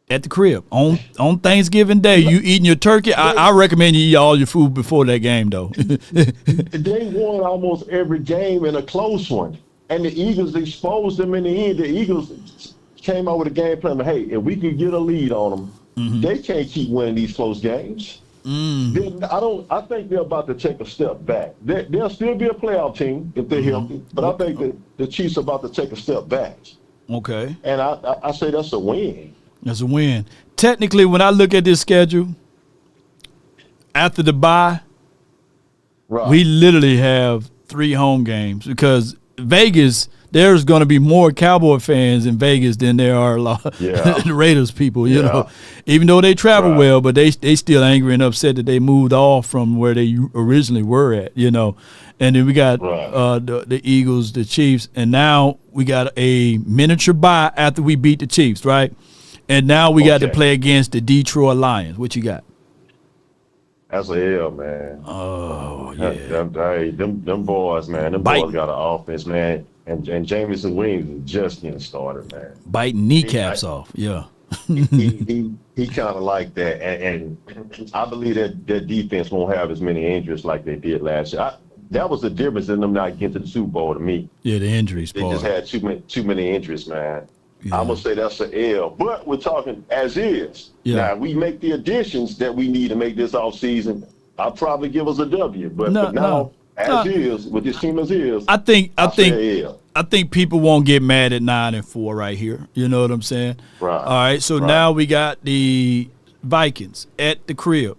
at the crib on Thanksgiving Day. You eating your turkey? I recommend you eat all your food before that game, though. They won almost every game in a close one, and the Eagles exposed them in the end. The Eagles came out with a game plan. Hey, if we can get a lead on them, they can't keep winning these close games. I think they're about to take a step back. They'll still be a playoff team if they're healthy, but I think that the Chiefs are about to take a step back. Okay. And I say that's a win. That's a win. Technically, when I look at this schedule, after the bye, we literally have 3 home games because Vegas, there's going to be more Cowboy fans in Vegas than there are a lot the Raiders people, you know. Even though they travel well, but they still angry and upset that they moved off from where they originally were at, you know. And then we got the Eagles, the Chiefs, and now we got a miniature bye after we beat the Chiefs, right? And now we got to play against the Detroit Lions. What you got? That's a L, man. Oh, yeah. Them boys, man. Them boys got an offense, man. And Jamison Williams is just getting started, man. Biting kneecaps off, yeah. he kind of like that. And I believe that their defense won't have as many injuries like they did last year. That was the difference in them not getting to the Super Bowl to me. Yeah, the injuries They part. just had too many injuries, man. Yeah. I'm going to say that's an L. But we're talking as is. Yeah. Now, we make the additions that we need to make this offseason. I'll probably give us a W. But now, as is, with this team as is, I think people won't get mad at 9-4 right here. You know what I'm saying? Right. All right, so now we got the Vikings at the crib.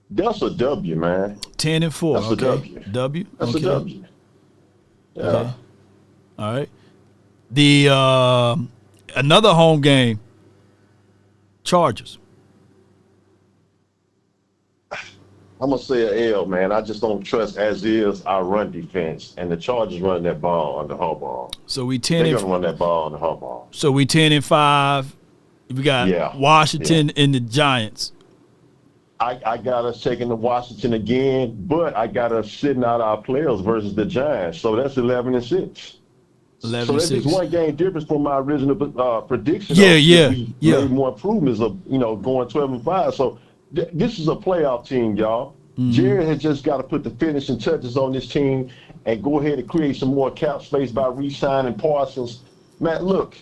That's a W, man. 10-4. That's a W. W? That's a W. Yeah. Okay. All right. The another home game, Chargers. I'm going to say an L, man. I just don't trust as is our run defense. And the Chargers running that ball under Harbaugh. So we 10-4. They're going to run that ball under Harbaugh. So we 10-5. We got Washington and the Giants. I got us taking the Washington again, but I got us sitting out our players versus the Giants. So that's 11-6. 11-6. So that's just one game difference from my original prediction. We made more improvements of going 12-5. So this is a playoff team, y'all. Jerry has just got to put the finishing touches on this team and go ahead and create some more cap space by re-signing Parsons. Man, look,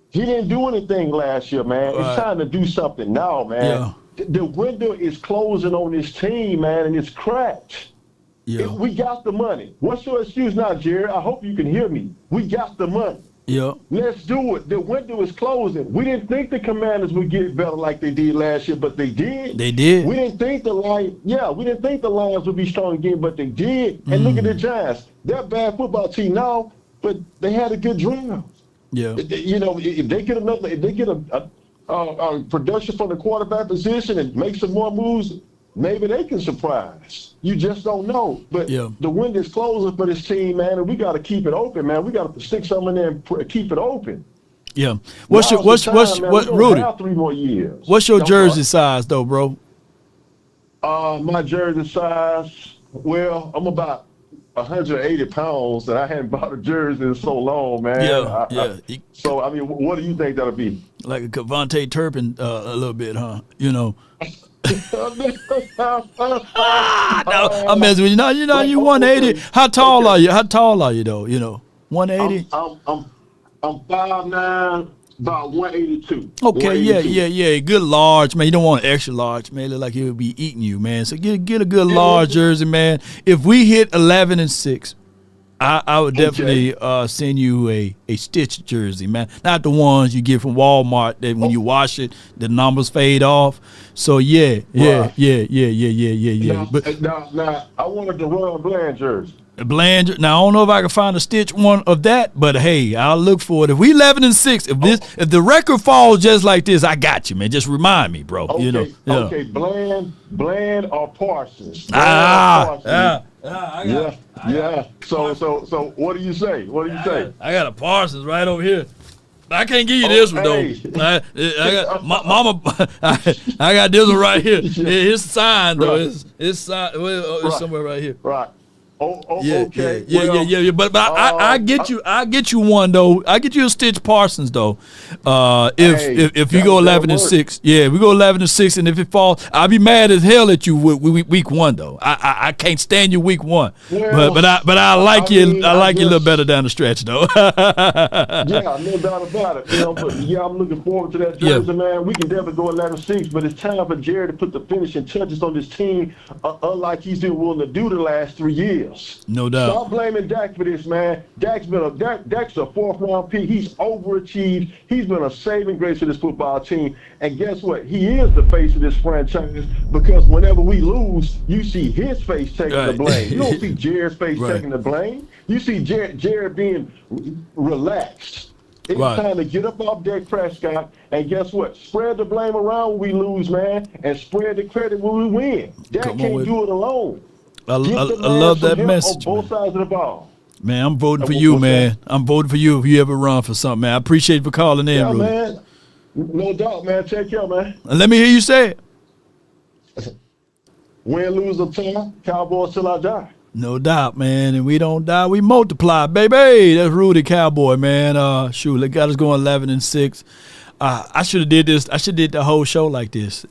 he didn't do anything last year, man. It's time to do something now, man. The window is closing on this team, man, and it's cracked. We got the money. What's your excuse now, Jerry? I hope you can hear me. We got the money. Let's do it. The window is closing. We didn't think the Commanders would get better like they did last year, but they did. They did. We didn't think the Lions would be strong again, but they did. And look at the Giants. They're a bad football team now, but they had a good draft. If they get a production from the quarterback position and make some more moves, maybe they can surprise. You just don't know. But the window is closing for this team, man, and we got to keep it open, man. We got to stick something in there and keep it open. Yeah. What's Rudy? 3 more years. What's your jersey size though, bro? My jersey size, well, I'm about 180 pounds, and I hadn't bought a jersey in so long, man. So, I mean, what do you think that'll be? Like a Cavante Turpin a little bit, huh? You know. No, I'm messing with you. No, you 180. How tall are you? How tall are you though? 180. I'm 5'9", about 182. Okay, 182. yeah. Good large, man. You don't want extra large, man. Look like he would be eating you, man. So get a good large jersey, man. If we hit 11-6, I would definitely send you a stitched jersey, man. Not the ones you get from Walmart that when you wash it, the numbers fade off. So yeah. Now, But now, I wanted the Royal Bland jersey. Bland. Now I don't know if I can find a stitch one of that, but hey, I'll look for it. If we 11-6, if the record falls just like this, I got you, man. Just remind me, bro. Okay, okay, Bland or Parsons. Yeah. So what do you say? I got a Parsons right over here. I can't give you this one though. I got Mama. I got this one right here. It's signed though. It's signed. It's somewhere right here. Right. Okay. Yeah. But I get you. I get you one though. I get you a Stitch Parsons though. If you go 11-6, we go 11-6, and if it falls, I'll be mad as hell at you week one though. I can't stand you week one. But I like you. I like you a little better down the stretch though. Yeah, no doubt about it. But I'm looking forward to that jersey, man. We can definitely go 11-6, but it's time for Jerry to put the finishing touches on this team, unlike he's been willing to do the last 3 years. No doubt. Stop blaming Dak for this, man. Dak's a fourth-round pick. He's overachieved. He's been a saving grace for this football team. And guess what? He is the face of this franchise because whenever we lose, you see his face taking the blame. You don't see Jared's face taking the blame. You see Jared being relaxed. It's time to get up off Dak Prescott and guess what? Spread the blame around when we lose, man, and spread the credit when we win. Dak can't do it alone. I love that message, on both sides of the ball. Man, I'm voting for you, man. I'm voting for you if you ever run for something, man. I appreciate you for calling in, Rudy. Man. No doubt, man. Take care, man. And let me hear you say it. Win, lose, or tie, Cowboys till I die. No doubt, man. And we don't die, we multiply, baby. That's Rudy Cowboy, man. Shoot, they got us going 11-6. I should have did this. I should have did the whole show like this.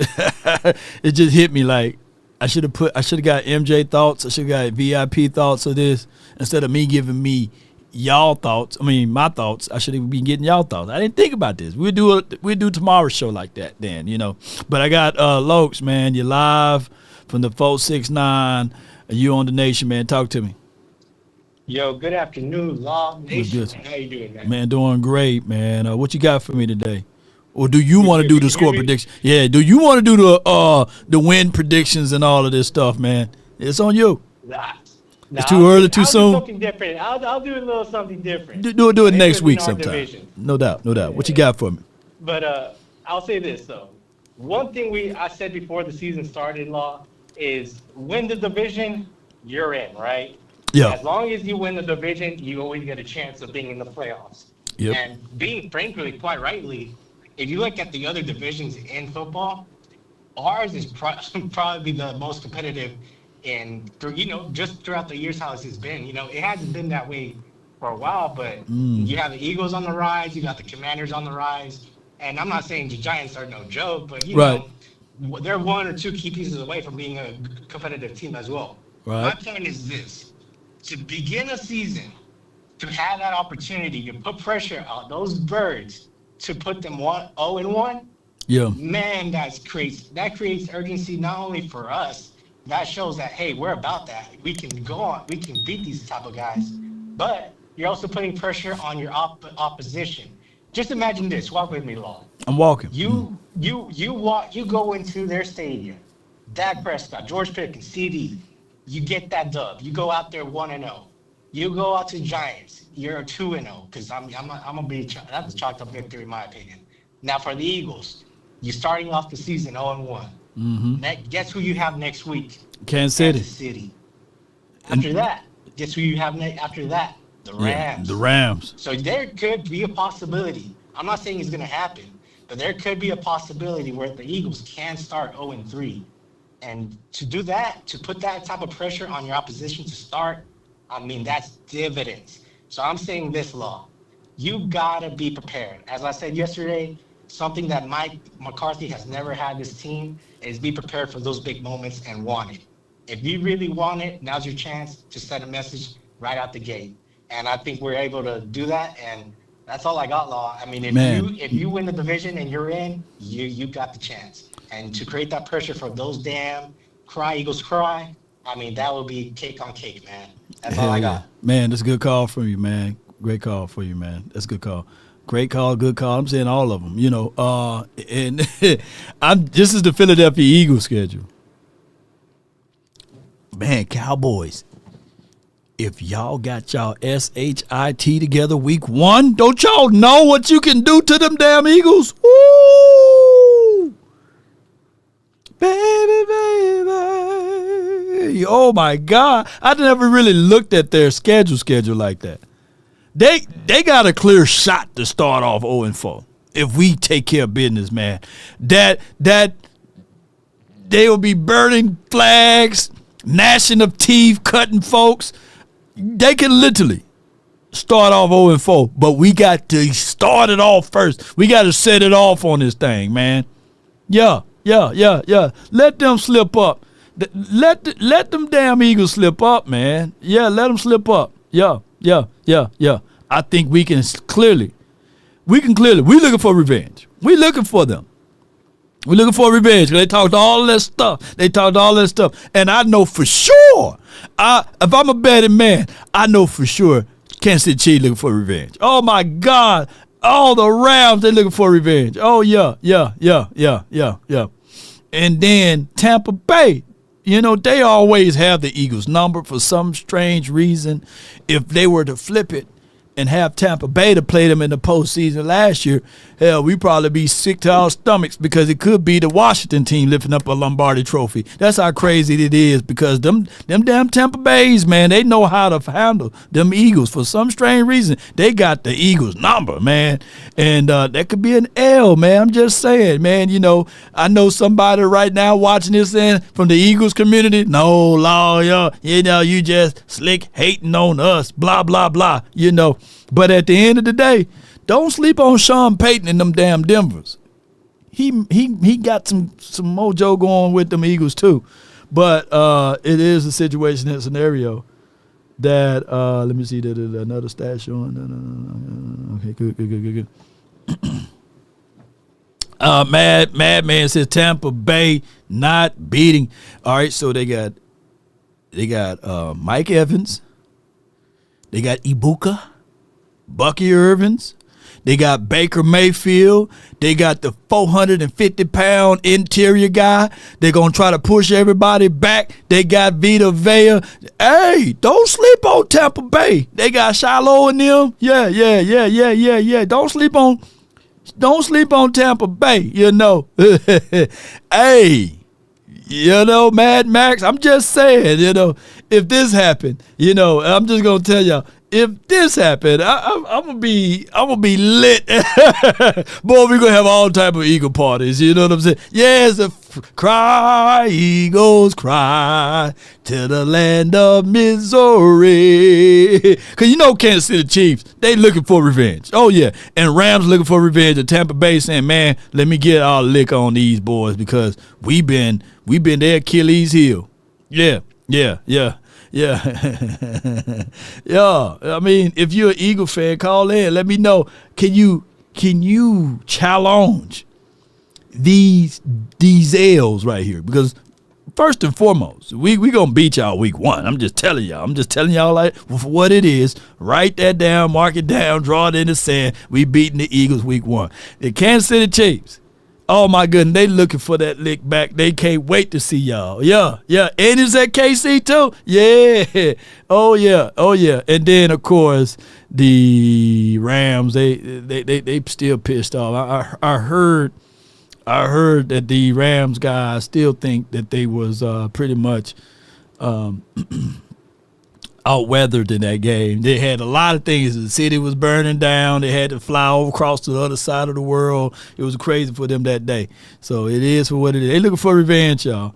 It just hit me like, I should have got MJ thoughts. I should have got VIP thoughts of this instead of me giving me y'all thoughts. I mean, my thoughts. I should have been getting y'all thoughts. I didn't think about this. We'll do tomorrow's show like that then, But I got Lokes, man. You're live from the 469. You on the Nation, man. Talk to me. Yo, good afternoon, Law Nation. How you doing, man? Man, doing great, man. What you got for me today? Or do you want to do the score prediction? Yeah, do you want to do the win predictions and all of this stuff, man? It's on you. Nah, it's too early, too soon. I'll do something different. I'll do a little something different. Do it next week sometime. No doubt. What you got for me? But I'll say this though. One thing I said before the season started, Law, is win the division, you're in, right? Yeah. As long as you win the division, you always get a chance of being in the playoffs. Yep. And being frankly, quite rightly, if you look at the other divisions in football, ours is probably the most competitive just throughout the years how this has been. It hasn't been that way for a while, but you have the Eagles on the rise, you got the Commanders on the rise, and I'm not saying the Giants are no joke, but they're one or two key pieces away from being a competitive team as well. Right. My point is this: to begin a season, to have that opportunity to put pressure on those birds, to put them 0-1, man, that creates urgency not only for us. That shows that hey, we're about that. We can go on. We can beat these type of guys. But you're also putting pressure on your opposition. Just imagine this. Walk with me, Law. I'm walking. You go into their stadium. Dak Prescott, George Pickens, CD. You get that dub. You go out there 1-0. You go out to Giants. You're 2-0 because I'm gonna be that's a chalked up victory in my opinion. Now for the Eagles, you're starting off the season 0-1. Guess who you have next week? Kansas City. After that, guess who you have after that? The Rams. Yeah, the Rams. So there could be a possibility. I'm not saying it's gonna happen, but there could be a possibility where the Eagles can start 0-3. And to do that, to put that type of pressure on your opposition to start, I mean, that's dividends. So I'm saying this, Law. You got to be prepared. As I said yesterday, something that Mike McCarthy has never had this team is be prepared for those big moments and want it. If you really want it, now's your chance to send a message right out the gate. And I think we're able to do that. And that's all I got, Law. I mean, if you win the division and you're in, you got the chance. And to create that pressure for those damn Eagles cry, I mean, that would be cake on cake, man. That's all I got. Man, that's a good call from you, man. Great call for you, man. That's a good call. Great call, good call. I'm saying all of them, you know. And this is the Philadelphia Eagles schedule. Man, Cowboys, if y'all got y'all SHIT together week 1, don't y'all know what you can do to them damn Eagles? Woo! Baby, baby. Oh, my God. I never really looked at their schedule like that. They got a clear shot to start off 0-4 if we take care of business, man. That they will be burning flags, gnashing of teeth, cutting folks. They can literally start off 0-4, but we got to start it off first. We got to set it off on this thing, man. Yeah. Let them slip up. Let them damn Eagles slip up, man. Yeah, let them slip up. Yeah. I think we can clearly. We're looking for revenge. We're looking for them. We're looking for revenge. They talked all that stuff. And I know for sure, if I'm a betting man, I know for sure Kansas City Chiefs looking for revenge. Oh, my God. All the Rams, they're looking for revenge. Oh, yeah. And then Tampa Bay. You know, they always have the Eagles number for some strange reason. If they were to flip it and have Tampa Bay to play them in the postseason last year, hell, we'd probably be sick to our stomachs because it could be the Washington team lifting up a Lombardi trophy. That's how crazy it is because them damn Tampa Bays, man, they know how to handle them Eagles. For some strange reason, they got the Eagles number, man. And that could be an L, man. I'm just saying, man, you know, I know somebody right now watching this from the Eagles community. No, lawyer, you know, you just slick hating on us, blah, blah, blah, you know. But at the end of the day, don't sleep on Sean Payton and them damn Denvers. He got some mojo going with them Eagles too. But it is a situation and scenario that let me see another stat showing. Okay, good. Madman says Tampa Bay not beating. All right, so they got Mike Evans. They got Ibuka. Bucky Irvins. They got Baker Mayfield. They got the 450-pound interior guy. They're going to try to push everybody back. They got Vita Vea. Hey, don't sleep on Tampa Bay. They got Shiloh in them. Yeah. Don't sleep on Tampa Bay, you know. Hey, you know, Mad Max, I'm just saying, you know, if this happened, you know, I'm just going to tell y'all, if this happened, I'm gonna be lit. Boy, we're gonna have all type of Eagle parties. You know what I'm saying? Yes, cry, Eagles, cry to the land of Missouri. Cause you know Kansas City Chiefs, they looking for revenge. Oh yeah, and Rams looking for revenge. And Tampa Bay saying, man, let me get our lick on these boys because we been their Achilles heel. Yeah. Yeah. I mean, if you're an Eagle fan, call in. Let me know. Can you challenge these L's right here? Because first and foremost, we gonna beat y'all week 1. I'm just telling y'all like what it is. Write that down, mark it down, draw it in the sand. We beating the Eagles week 1. The Kansas City Chiefs. Oh, my goodness, they looking for that lick back. They can't wait to see y'all. Yeah. And is that KC too? Yeah. Oh, yeah. And then, of course, the Rams, they still pissed off. I heard that the Rams guys still think that they was pretty much outweathered in that game. They had a lot of things. The city was burning down. They had to fly over across to the other side of the world. It was crazy for them that day. So it is for what it is. They looking for revenge, y'all.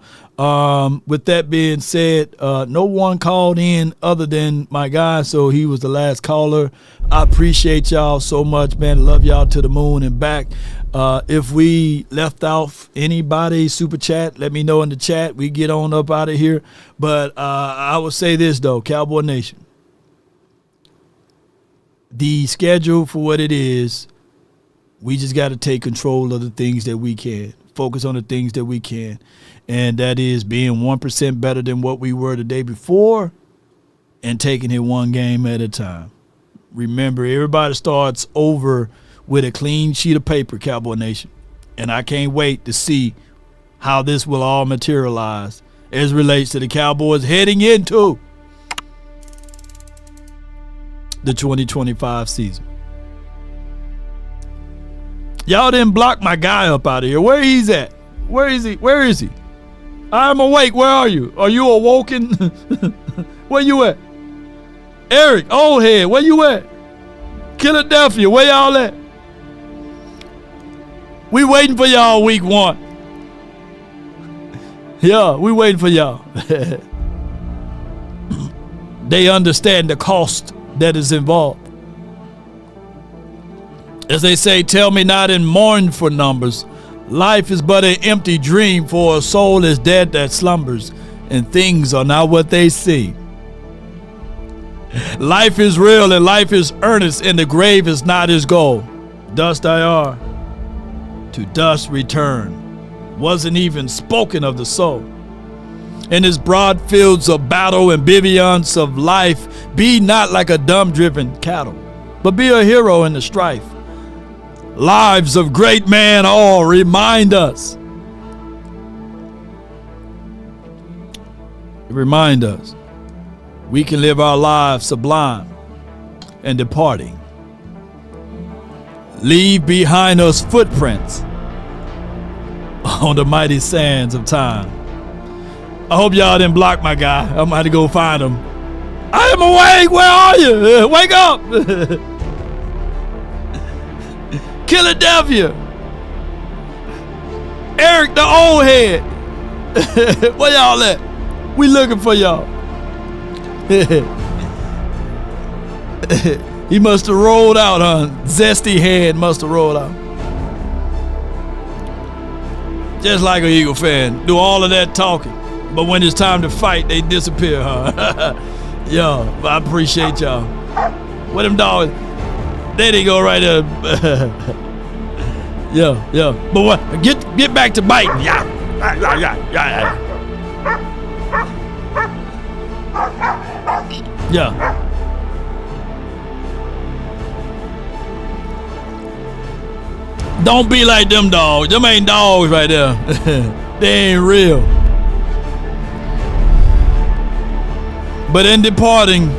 With that being said, no one called in other than my guy, so he was the last caller. I appreciate y'all so much, man. Love y'all to the moon and back. If we left off anybody, super chat, let me know in the chat. We get on up out of here. But I would say this, though, Cowboy Nation. The schedule for what it is, we just got to take control of the things that we can. Focus on the things that we can. And that is being 1% better than what we were the day before and taking it one game at a time. Remember, everybody starts over with a clean sheet of paper, Cowboy Nation. And I can't wait to see how this will all materialize as relates to the Cowboys heading into the 2025 season. Y'all didn't block my guy up out of here. Where he's at? Where is he? Where is he? I'm awake. Where are you? Are you awoken? Where you at? Eric, old head, where you at? Philadelphia, where y'all at? We waiting for y'all week 1. Yeah, we waiting for y'all. They understand the cost that is involved. As they say, tell me not and mourn for numbers. Life is but an empty dream, for a soul is dead that slumbers, and things are not what they seem. Life is real and life is earnest, and the grave is not his goal. Dust I are, to dust return. Wasn't even spoken of the soul. In his broad fields of battle and bivouacs of life, be not like a dumb-driven cattle, but be a hero in the strife. Lives of great man all remind us. Remind us we can live our lives sublime and departing. Leave behind us footprints on the mighty sands of time. I hope y'all didn't block my guy. I'm about to go find him. I am awake. Where are you? Wake up. Philadelphia. Eric the old head. Where y'all at? We looking for y'all. He must have rolled out, huh? Zesty head must have rolled out. Just like an Eagle fan. Do all of that talking. But when it's time to fight, they disappear, huh? Yo, I appreciate y'all. Where them dogs? There they go right there. Yeah. But what? Get back to biting. Yeah. Yeah. Don't be like them dogs. Them ain't dogs right there. They ain't real. But in departing,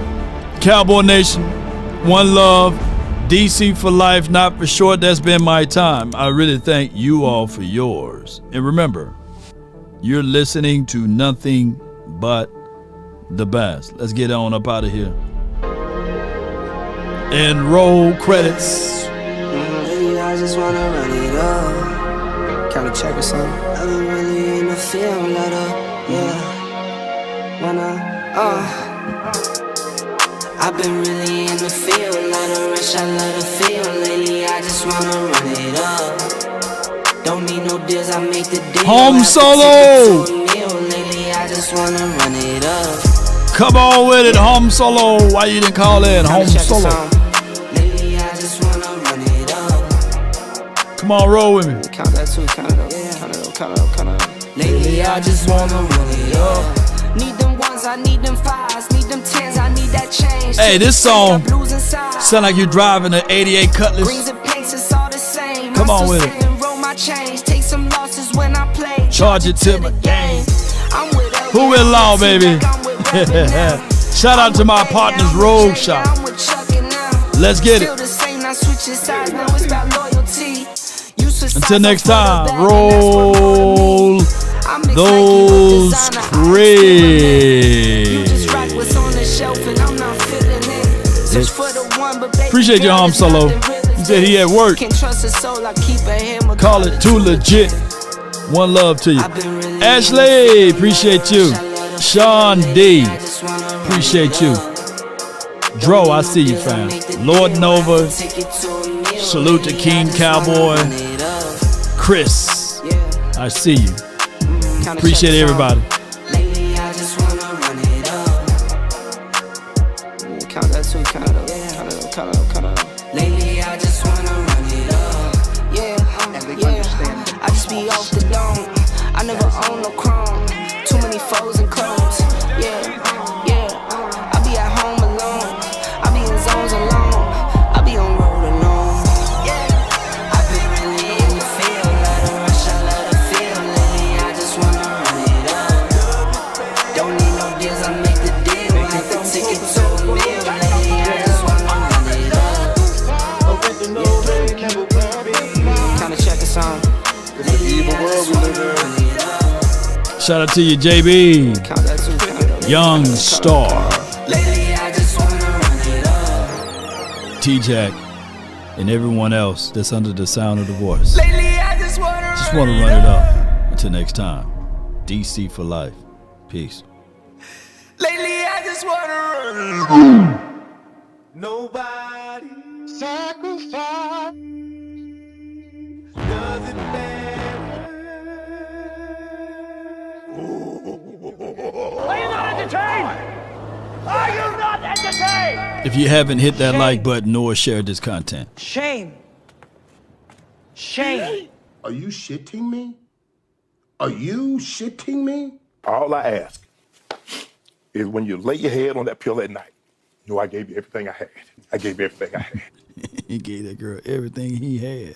Cowboy Nation, one love, DC for life, not for short. That's been my time. I really thank you all for yours. And remember, you're listening to nothing but the best. Let's get on up out of here. And roll credits. I just wanna run it up. Count a check or something. I've been really in the field, let up, yeah. I've been really in the field, let her rush, I let her feel. Lately, I just wanna run it up. Don't need no deals, I make the deal. Home solo. Lately, I just wanna run it up. Come on with it, home solo. Why you didn't call in home solo? Lately, I just wanna run it up. Come on, roll with me. Count that too, count it up, count it up. Lately, I just wanna run it up. Need them ones, I need them fives, need them tens, I need that change. Hey, this song sound like you're driving an 88 Cutlass. Greens and pinks, it's all the same. Come on with it. Roll my change, take some losses when I play. Charge it to my game. Who will law, baby? Shout out to my partners, Road Shop. Let's get it. Until next time, roll those crates. Appreciate your home solo. He said he at work. Call it too legit. One love to you. Ashley, appreciate you. Sean D, appreciate you. Dro, I see you, fam. Lord Nova, salute to King Cowboy. Chris, I see you. Appreciate everybody. Lately, I just wanna run it up. Count that too, count it up, count it up. Lately, I just wanna run it up. I just be off the dome. I never own no chrome. Too many foes and clones. I be at home alone. I be in zones alone. I be on road alone. I've been really in the field. Let her rush, I let her feel. Lately, I just wanna run it up. Don't need no deals, I make the deal. Like the ticket to a meal. Lately, I just wanna run it up. Kinda check us on. Shout out to you, JB. Young Star. T-Jack and everyone else that's under the sound of the voice. Just want to run it up. Until next time, DC for life. Peace. Lately, I just wanna run. Nobody sacrifice. Does it matter? Are you not entertained? Are you not entertained? If you haven't hit that like button nor shared this content. Shame. Shame. Are you shitting me? Are you shitting me? All I ask is when you lay your head on that pillow at night, I gave you everything I had. I gave you everything I had. He gave that girl everything he had.